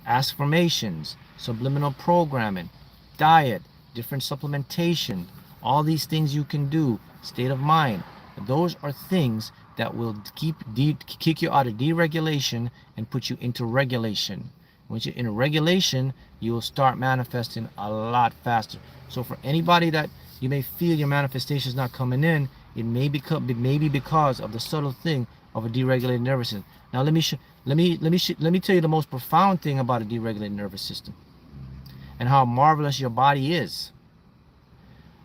A: Affirmations, subliminal programming, diet, different supplementation, all these things you can do, state of mind. Those are things that will kick you out of deregulation and put you into regulation. Once you're in regulation, you will start manifesting a lot faster. So for anybody that you may feel your manifestation is not coming in, it may be because of the subtle thing of a deregulated nervous system. Now let me tell you the most profound thing about a deregulated nervous system and how marvelous your body is.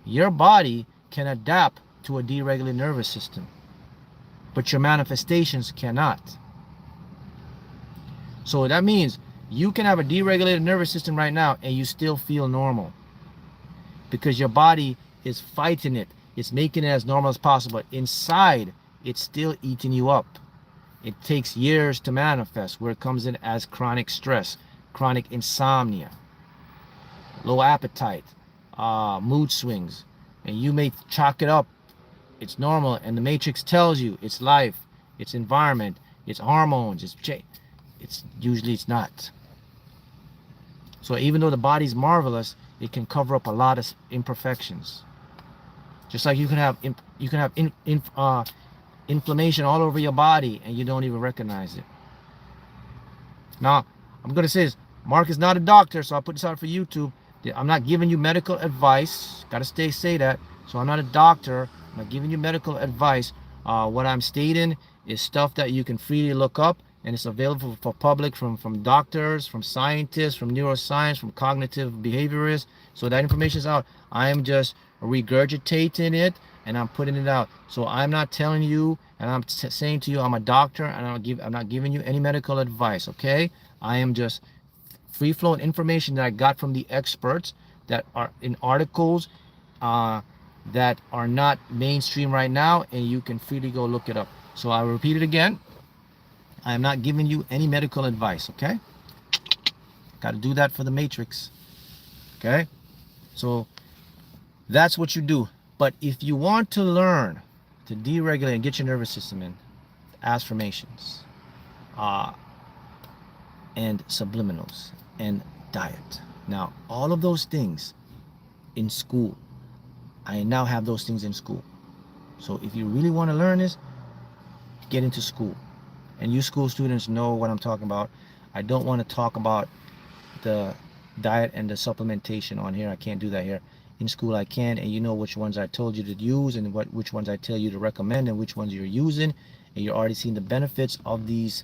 A: Your body can adapt to a deregulated nervous system, but your manifestations cannot. So that means you can have a deregulated nervous system right now and you still feel normal because your body is fighting it. It's making it as normal as possible. Inside, it's still eating you up. It takes years to manifest, where it comes in as chronic stress, chronic insomnia, low appetite, mood swings, and you may chalk it up. It's normal, and the matrix tells you it's life, it's environment, it's hormones, it's usually it's not. So even though the body's marvelous, it can cover up a lot of imperfections. Just like you can have inflammation all over your body and you don't even recognize it. Now, I'm going to say this. Mark is not a doctor, so I'll put this out for YouTube. I'm not giving you medical advice. Got to say that. So I'm not a doctor. I'm not giving you medical advice. What I'm stating is stuff that you can freely look up, and it's available for public from doctors, from scientists, from neuroscience, from cognitive behaviorists. So that information is out. I am just regurgitating it and I'm putting it out. So I'm not telling you, and I'm saying to you, I'm a doctor, and I'm not giving you any medical advice. Okay, I am just free-flowing information that I got from the experts that are in articles that are not mainstream right now, and you can freely go look it up. So I'll repeat it again. I am not giving you any medical advice, okay? Got to do that for the matrix, okay? So That's what you do. But if you want to learn to deregulate and get your nervous system in, affirmations, and subliminals, and diet. Now, all of those things in school, I now have those things in school. So if you really want to learn this, get into school. And you school students know what I'm talking about. I don't want to talk about the diet and the supplementation on here. I can't do that here. In school I can, and you know which ones I told you to use and which ones I tell you to recommend and which ones you're using, and you're already seeing the benefits of these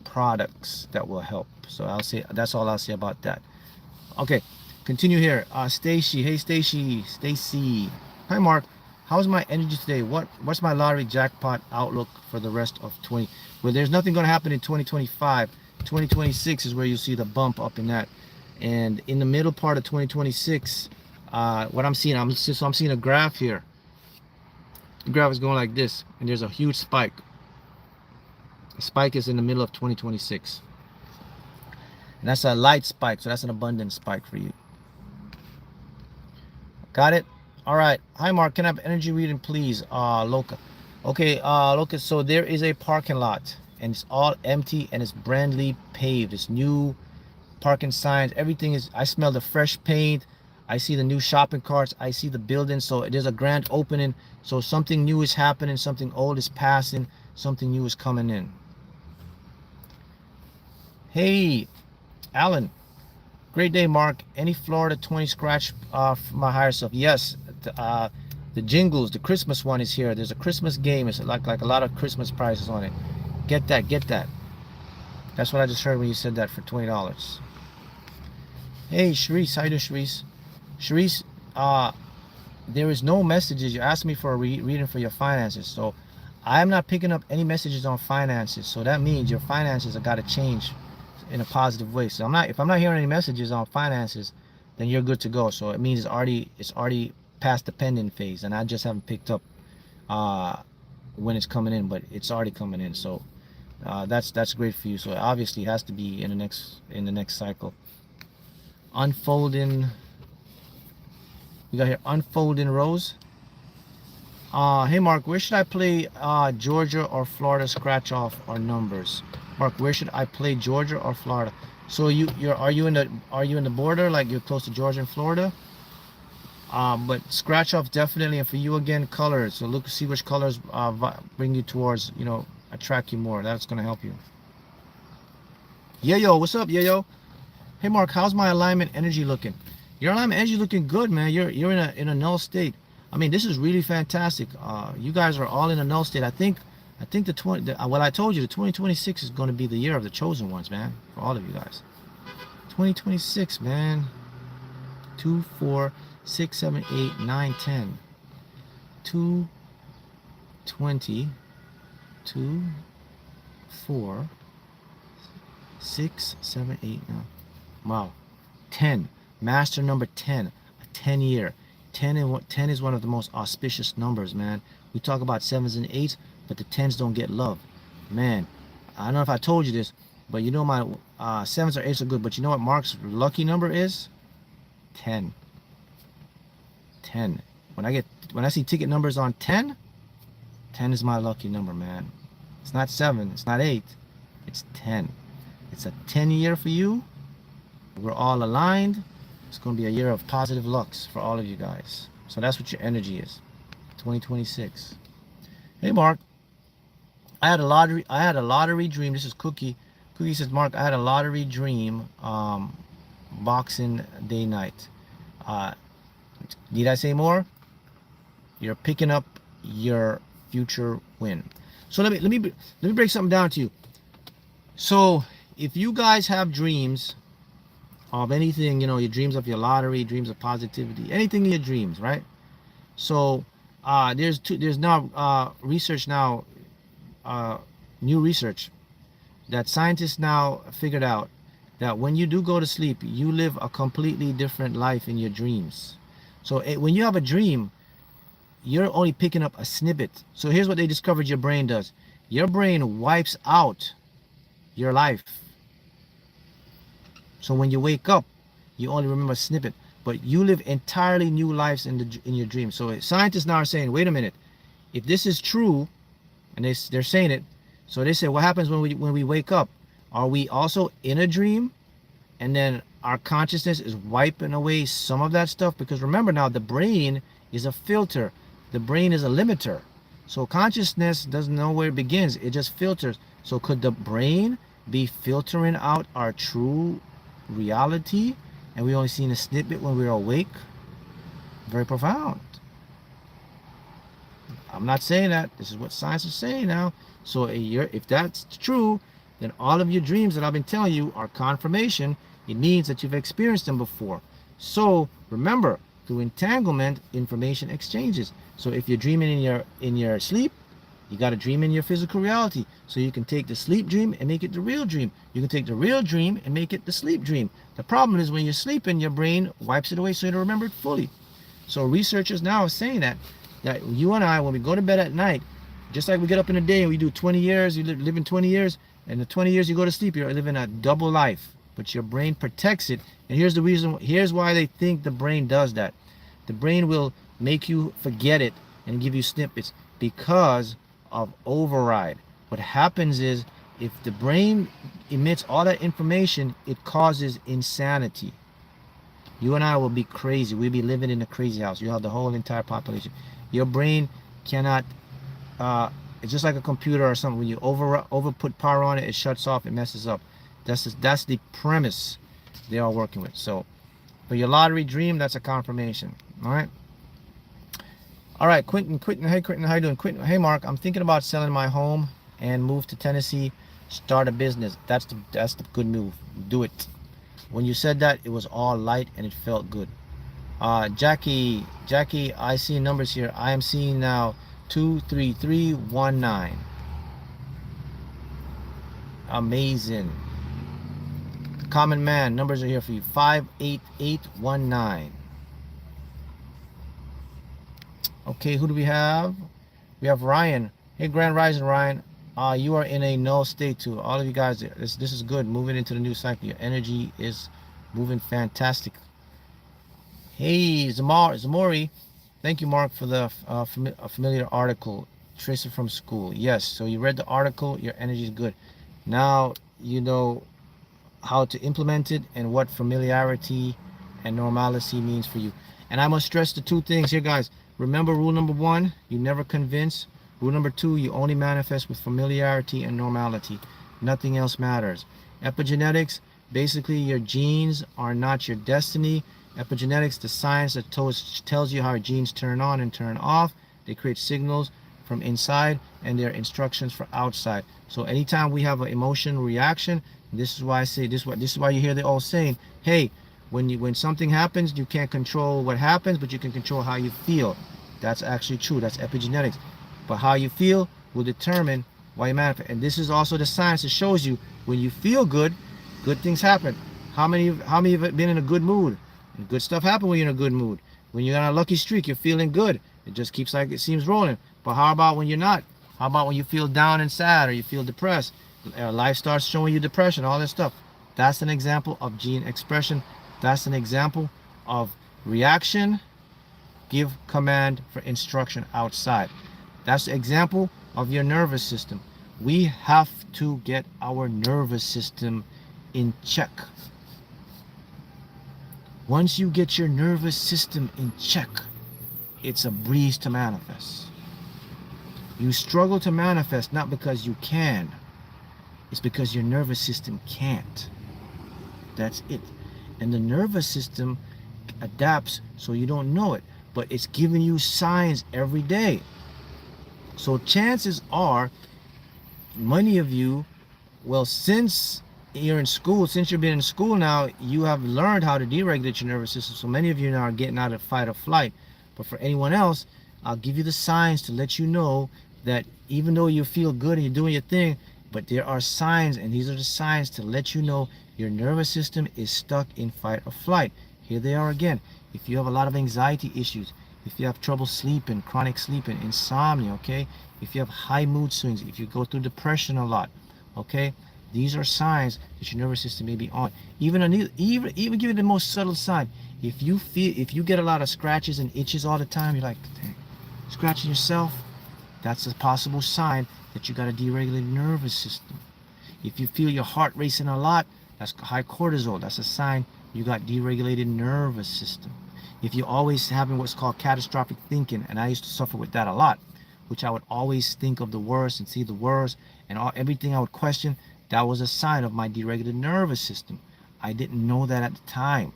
A: products that will help. So I'll say that's all I'll say about that. Okay, continue here. Stacy, hey Stacy. Hi Mark, how's my energy today? What's my lottery jackpot outlook for the rest of 20? Well, there's nothing going to happen in 2025. 2026 is where you see the bump up in that, and in the middle part of 2026, what I'm seeing, I'm seeing a graph here. The graph is going like this, and there's a huge spike. The spike is in the middle of 2026, and that's a light spike, so that's an abundant spike for you. Got it? All right. Hi Mark, can I have energy reading please? Loca. Okay, Loca, so there is a parking lot, and it's all empty, and it's brandly paved. It's new parking signs, everything is, I smell the fresh paint, I see the new shopping carts, I see the building. So there's a grand opening, so something new is happening, something old is passing, something new is coming in. Hey Alan, great day Mark, any Florida 20 scratch for my higher self? Yes, the jingles, the Christmas one is here. There's a Christmas game, it's like a lot of Christmas prizes on it. Get that. That's what I just heard when you said that, for $20. Hey Sharice, how you doing Sharice? Sharice, there is no messages. You asked me for a reading for your finances, so I'm not picking up any messages on finances. So that means your finances have got to change in a positive way. So if I'm not hearing any messages on finances, then you're good to go. So it means it's already past the pending phase, and I just haven't picked up when it's coming in, but it's already coming in. So that's great for you. So it obviously has to be in the next cycle. Unfolding, we got here unfolding rows. Hey Mark, where should I play Georgia or Florida scratch off or numbers? Mark, where should I play Georgia or Florida? So are you in the border, like you're close to Georgia and Florida? But scratch off definitely, and for you again, colors. So look, see which colors bring you towards, attract you more. That's gonna help you. Yeah, yo, what's up, yeah, yo? Hey Mark, how's my alignment energy looking? Your alignment energy looking good, man. You're in a null state. I mean, this is really fantastic. You guys are all in a null state. I think what I told you, the 2026 is going to be the year of the chosen ones, man, for all of you guys. 2026, man. 2, 4, 6, 7, 8, 9, 10. 2, 20, 2, 4, 6, 7, 8, 9. Wow. 10. Master number 10. A 10 year. 10 is one of the most auspicious numbers, man. We talk about 7s and 8s, but the 10s don't get love. Man, I don't know if I told you this, but you know my 7s or 8s are good, but you know what Mark's lucky number is? 10. 10. When I see ticket numbers on 10, 10 is my lucky number, man. It's not 7, it's not 8, it's 10. It's a 10 year for you. We're all aligned. It's going to be a year of positive lucks for all of you guys. So that's what your energy is. 2026. Hey Mark, I had a lottery dream. This is Cookie. Cookie says, Mark, I had a lottery dream Boxing Day night. Need I say more? You're picking up your future win. So let me break something down to you. So if you guys have dreams of anything, your dreams of your lottery, dreams of positivity, anything in your dreams, right? So there's now research now, new research that scientists now figured out that when you do go to sleep, you live a completely different life in your dreams. So when you have a dream, you're only picking up a snippet. So here's what they discovered your brain does. Your brain wipes out your life. So when you wake up, you only remember a snippet. but you live entirely new lives in your dream. So scientists now are saying, wait a minute, if this is true, and they're saying it, so they say, what happens when we wake up? Are we also in a dream, and then our consciousness is wiping away some of that stuff? Because remember now, the brain is a filter. The brain is a limiter. So consciousness doesn't know where it begins. It just filters. So could the brain be filtering out our true reality, and we only seen a snippet when we're awake? Very profound. I'm not saying that. This is what science is saying now. So if that's true, then all of your dreams that I've been telling you are confirmation. It means that you've experienced them before. So remember, through entanglement, information exchanges. So if you're dreaming in your sleep, you got to dream in your physical reality. So you can take the sleep dream and make it the real dream. You can take the real dream and make it the sleep dream. The problem is when you're sleeping, your brain wipes it away so you don't remember it fully. So researchers now are saying that you and I, when we go to bed at night, just like we get up in the day and we do 20 years, you live in 20 years, and the 20 years you go to sleep, you're living a double life. But your brain protects it. And here's the reason, here's why they think the brain does that. The brain will make you forget it and give you snippets because of override. What happens is, if the brain emits all that information, it causes insanity. You and I will be crazy. We'll be living in a crazy house. You have the whole entire population. Your brain cannot, it's just like a computer or something. When you over put power on it, it shuts off, it messes up. That's the premise they are working with. So for your lottery dream, that's a confirmation. All right. All right, Quentin, hey Quentin, how you doing? Quentin, hey Mark, I'm thinking about selling my home and move to Tennessee, start a business. That's the good move. Do it. When you said that, it was all light and it felt good. Jackie, I see numbers here. I am seeing now 23319. Amazing. Common man, numbers are here for you. 58819. Okay, who do we have? We have Ryan. Hey, Grand Rising, Ryan. You are in a null state too. All of you guys, this is good. Moving into the new cycle. Your energy is moving fantastic. Hey, Zamori. Thank you, Mark, for the familiar article. Tracer from school. Yes, so you read the article. Your energy is good. Now you know how to implement it and what familiarity and normalcy means for you. And I must stress the two things here, guys. Remember rule number 1, you never convince. Rule number 2, you only manifest with familiarity and normality. Nothing else matters. Epigenetics, basically your genes are not your destiny. Epigenetics, the science that tells you how genes turn on and turn off. They create signals from inside and they're instructions for outside. So anytime we have an emotion reaction, this is why I say this is why you hear they all saying, hey, when something happens, you can't control what happens, but you can control how you feel. That's actually true. That's epigenetics. But how you feel will determine why you manifest. And this is also the science that shows you when you feel good, good things happen. How many have been in a good mood? And good stuff happen when you're in a good mood. When you're on a lucky streak, you're feeling good. It just keeps like it seems rolling. But how about when you're not? How about when you feel down and sad or you feel depressed? Life starts showing you depression, all this stuff. That's an example of gene expression. That's an example of reaction. Give command for instruction outside. That's the example of your nervous system. We have to get our nervous system in check. Once you get your nervous system in check, it's a breeze to manifest. You struggle to manifest not because you can, it's because your nervous system can't. That's it. And the nervous system adapts so you don't know it, but it's giving you signs every day. So chances are, many of you, well, since you're in school, since you've been in school now, you have learned how to deregulate your nervous system. So many of you now are getting out of fight or flight. But for anyone else, I'll give you the signs to let you know that even though you feel good and you're doing your thing, but there are signs, and these are the signs to let you know your nervous system is stuck in fight or flight. Here they are again. If you have a lot of anxiety issues, if you have trouble sleeping, chronic sleeping, insomnia, okay? If you have high mood swings, if you go through depression a lot, okay? These are signs that your nervous system may be on. Even give it the most subtle sign. If you get a lot of scratches and itches all the time, you're like, dang, scratching yourself, that's a possible sign that you got a deregulated nervous system. If you feel your heart racing a lot, that's high cortisol. That's a sign you got deregulated nervous system. If you're always having what's called catastrophic thinking, and I used to suffer with that a lot, which I would always think of the worst and see the worst, and everything I would question, that was a sign of my deregulated nervous system. I didn't know that at the time.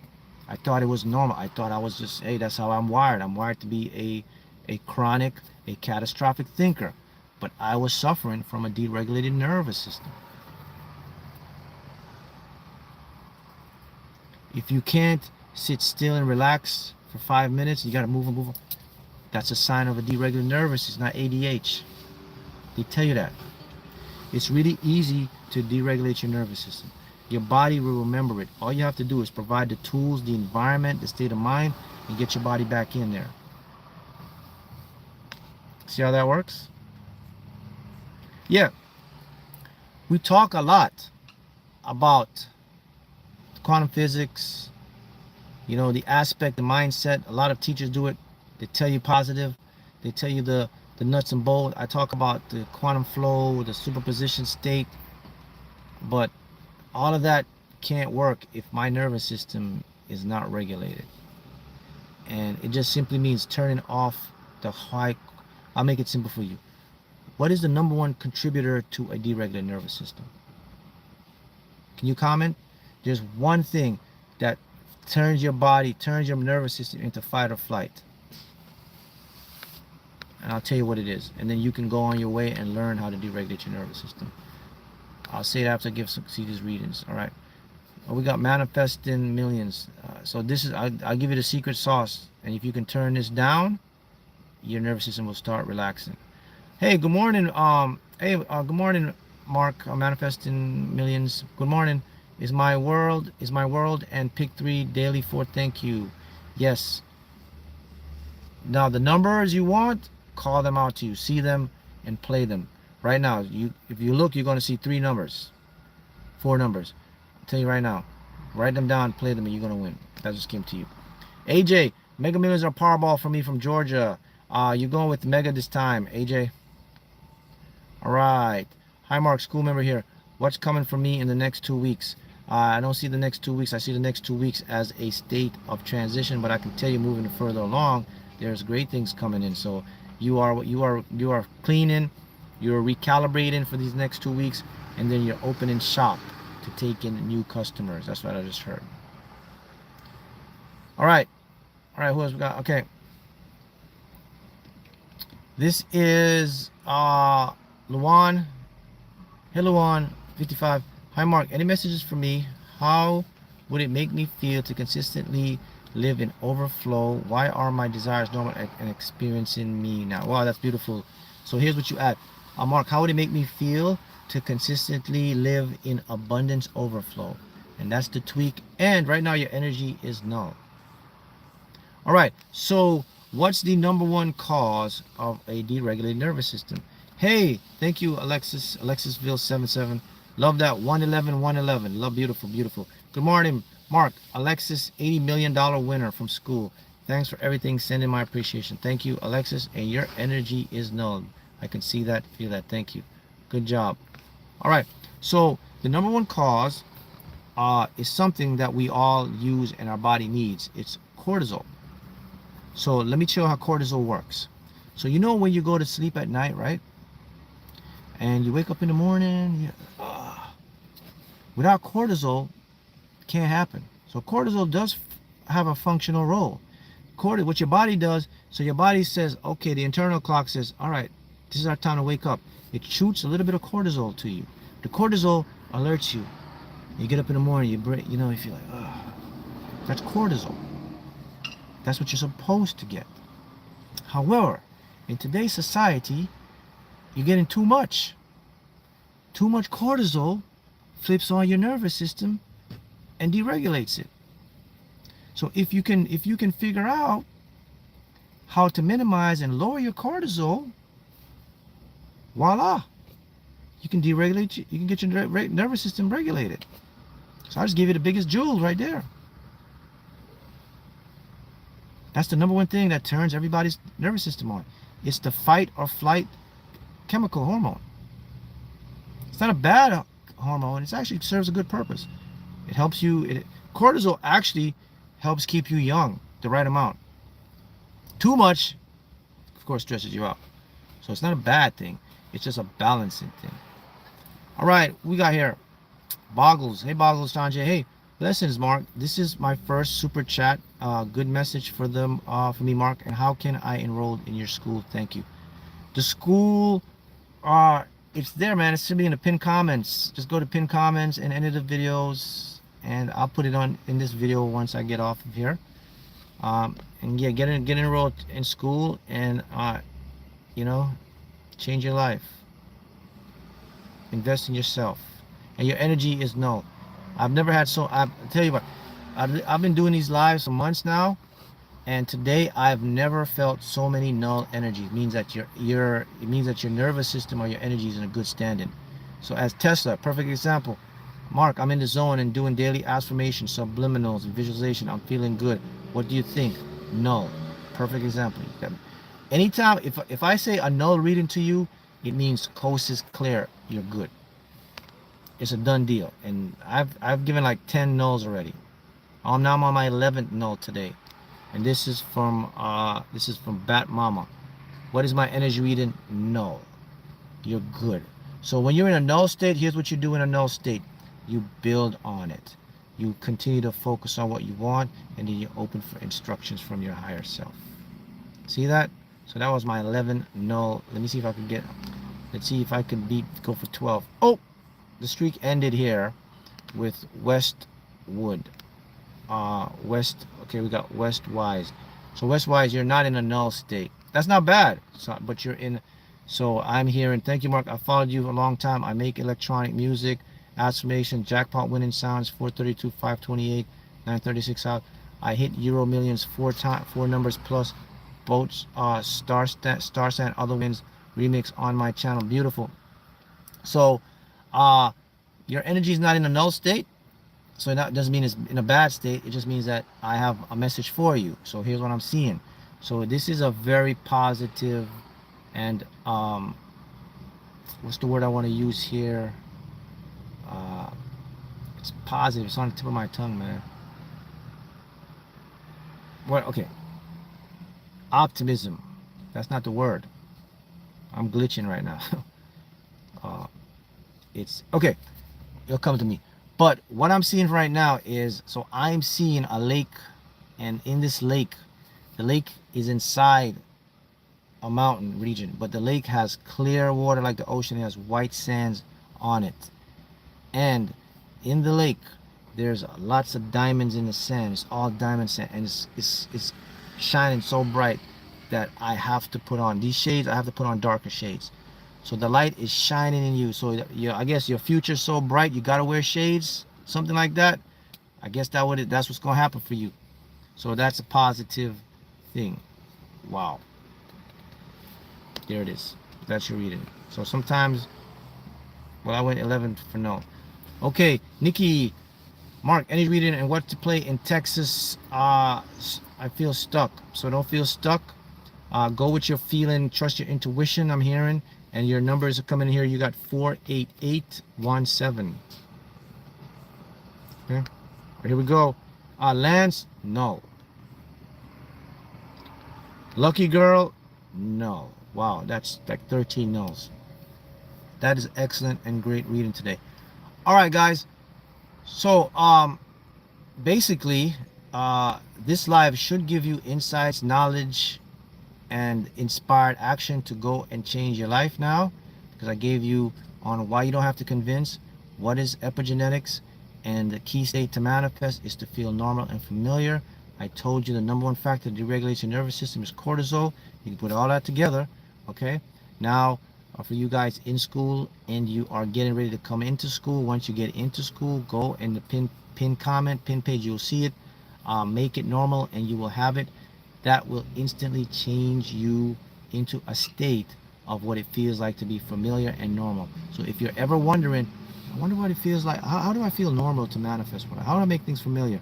A: I thought it was normal. I thought I was just, hey, that's how I'm wired. I'm wired to be a chronic, a catastrophic thinker. But I was suffering from a deregulated nervous system. If you can't sit still and relax for 5 minutes, you got to move and move. That's a sign of a deregulated nervous system, not ADH. They tell you that. It's really easy to deregulate your nervous system. Your body will remember it. All you have to do is provide the tools, the environment, the state of mind, and get your body back in there. See how that works? Yeah. We talk a lot about quantum physics, you know, the aspect, the mindset. A lot of teachers do it. They tell you positive. They tell you the nuts and bolts. I talk about the quantum flow, the superposition state. But all of that can't work if my nervous system is not regulated. And it just simply means turning off the high. I'll make it simple for you. What is the #1 contributor to a deregulated nervous system? Can you comment? There's one thing that turns your body, turns your nervous system into fight or flight. And I'll tell you what it is. And then you can go on your way and learn how to deregulate your nervous system. I'll say it after I see these readings. All right. We got manifesting millions. So this is, I'll give you the secret sauce. And if you can turn this down, your nervous system will start relaxing. Hey, good morning. Good morning, Mark. Manifesting millions. Good morning. Is my world, and pick 3 daily for thank you. Yes. Now the numbers you want, call them out to you. See them and play them. Right now, if you look, you're going to see 3 numbers, 4 numbers. I'll tell you right now. Write them down, play them, and you're going to win. That just came to you. AJ, Mega Millions are Powerball for me from Georgia. You're going with Mega this time, AJ. All right. Hi, Mark, school member here. What's coming for me in the next 2 weeks? I don't see the next 2 weeks. I see the next 2 weeks as a state of transition, but I can tell you moving further along, there's great things coming in. So you are cleaning, you're recalibrating for these next 2 weeks, and then you're opening shop to take in new customers. That's what I just heard. All right, who else we got? Okay, this is Luan. Hey Luan, 55. Hi Mark, any messages for me? How would it make me feel to consistently live in overflow? Why are my desires normal and experiencing me now? Wow, that's beautiful. So here's what you add. Mark, how would it make me feel to consistently live in abundance overflow? And that's the tweak. And right now your energy is null. All right, so what's the #1 cause of a deregulated nervous system? Hey, thank you, Alexisville77. Love that. 111. Love, beautiful, beautiful. Good morning, Mark. Alexis, $80 million winner from school. Thanks for everything. Send in my appreciation. Thank you, Alexis. And your energy is null. I can see that, feel that. Thank you. Good job. All right. So the #1 cause is something that we all use and our body needs. It's cortisol. So let me show you how cortisol works. So you know when you go to sleep at night, right? And you wake up in the morning, without cortisol, it can't happen. So cortisol does have a functional role. What your body does, so your body says, okay, the internal clock says, all right, this is our time to wake up. It shoots a little bit of cortisol to you. The cortisol alerts you. You get up in the morning, you feel like, oh, that's cortisol. That's what you're supposed to get. However, in today's society, you're getting too much. Too much cortisol flips on your nervous system and deregulates it. So if you can figure out how to minimize and lower your cortisol, voila, you can deregulate. You can get your nervous system regulated. So I just gave you the biggest jewel right there. That's the number one thing that turns everybody's nervous system on. It's the fight or flight chemical hormone. It's not a bad hormone. It actually serves a good purpose. It helps you. Cortisol actually helps keep you young, the right amount. Too much, of course, stresses you out. So it's not a bad thing. It's just a balancing thing. All right, we got here Boggles. Hey, Boggles, Sanjay. Hey, blessings, Mark. This is my first super chat. Good message for them, for me, Mark. And how can I enroll in your school? Thank you. The school, it's there, man. It should be in the pinned comments. Just go to pinned comments and edit the videos, and I'll put it on in this video once I get off of here. And yeah, get enrolled in school, and you know, change your life. Invest in yourself, and your energy is null. I've never had so. I'll tell you what. I've been doing these lives for months now, and today I've never felt so many null energy. It means that it means that your nervous system or your energy is in a good standing. So as Tesla, perfect example. Mark, I'm in the zone and doing daily affirmations, subliminals, and visualization. I'm feeling good. What do you think? Null. Perfect example. Anytime if I say a null reading to you, it means coast is clear. You're good. It's a done deal. And I've given like 10 nulls already. Now I'm on my 11th null today. And this is from Bat Mama. What is my energy reading? Null. You're good. So when you're in a null state, here's what you do in a null state. You build on it. You continue to focus on what you want, and then you open for instructions from your higher self. See that? So that was my 11 null. Let me see if I can let's see if I can go for 12. Oh, the streak ended here with Westwood. Okay, we got Westwise. So Westwise, you're not in a null state. That's not bad. But you're in. So I'm here, and thank you, Mark. I followed you a long time. I make electronic music, affirmation, jackpot winning sounds, 432, 528, 936 out. I hit Euro Millions 4 numbers plus. Boats, Star Sand, other wins remix on my channel. Beautiful. So, your energy is not in a null state. So that doesn't mean it's in a bad state. It just means that I have a message for you. So here's what I'm seeing. So this is a very positive and what's the word I want to use here? It's positive. It's on the tip of my tongue, man. What? Okay. Optimism. That's not the word. I'm glitching right now. It's okay. It'll come to me. But what I'm seeing right now is, so I'm seeing a lake, and in this lake, the lake is inside a mountain region, but the lake has clear water like the ocean. It has white sands on it, and in the lake there's lots of diamonds in the sand. It's all diamond sand, and it's shining so bright that I have to put on these shades. I have to put on darker shades. So the light is shining in you. So I guess your future's so bright, you gotta wear shades, something like that. I guess that's what's gonna happen for you. So that's a positive thing. Wow. There it is. That's your reading. So sometimes, well, I went 11 for no. Okay, Nikki, Mark, any reading and what to play in Texas? I feel stuck. So don't feel stuck. Go with your feeling. Trust your intuition. I'm hearing. And your numbers are coming in here. You got 48817. Okay. Here we go. Lance, no. Lucky girl, no. Wow, that's like 13 no's. That is excellent and great reading today. All right, guys. So, basically, this live should give you insights, knowledge, and inspired action to go and change your life now, because I gave you on why you don't have to convince, what is epigenetics, and the key state to manifest is to feel normal and familiar. I told you the number one factor that deregulates your nervous system is cortisol. You can put all that together. Okay, now for you guys in school and you are getting ready to come into school, once you get into school, go in the pin page, you'll see it. Make it normal and you will have it. That will instantly change you into a state of what it feels like to be familiar and normal. So if you're ever wondering, I wonder what it feels like, how do I feel normal to manifest? How do I make things familiar?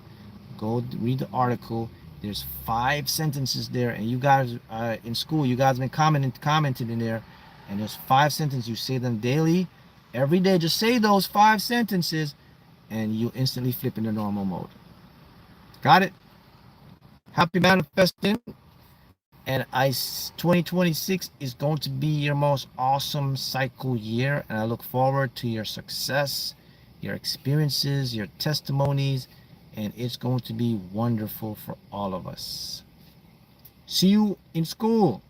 A: Go read the article There's 5 sentences there, and you guys in school, you guys been commenting in there, and there's 5 sentences. You say them daily, every day. Just say those 5 sentences, and you instantly flip into normal mode. Got it? Happy manifesting. And 2026 is going to be your most awesome cycle year, and I look forward to your success, your experiences, your testimonies, and it's going to be wonderful for all of us. See you in school.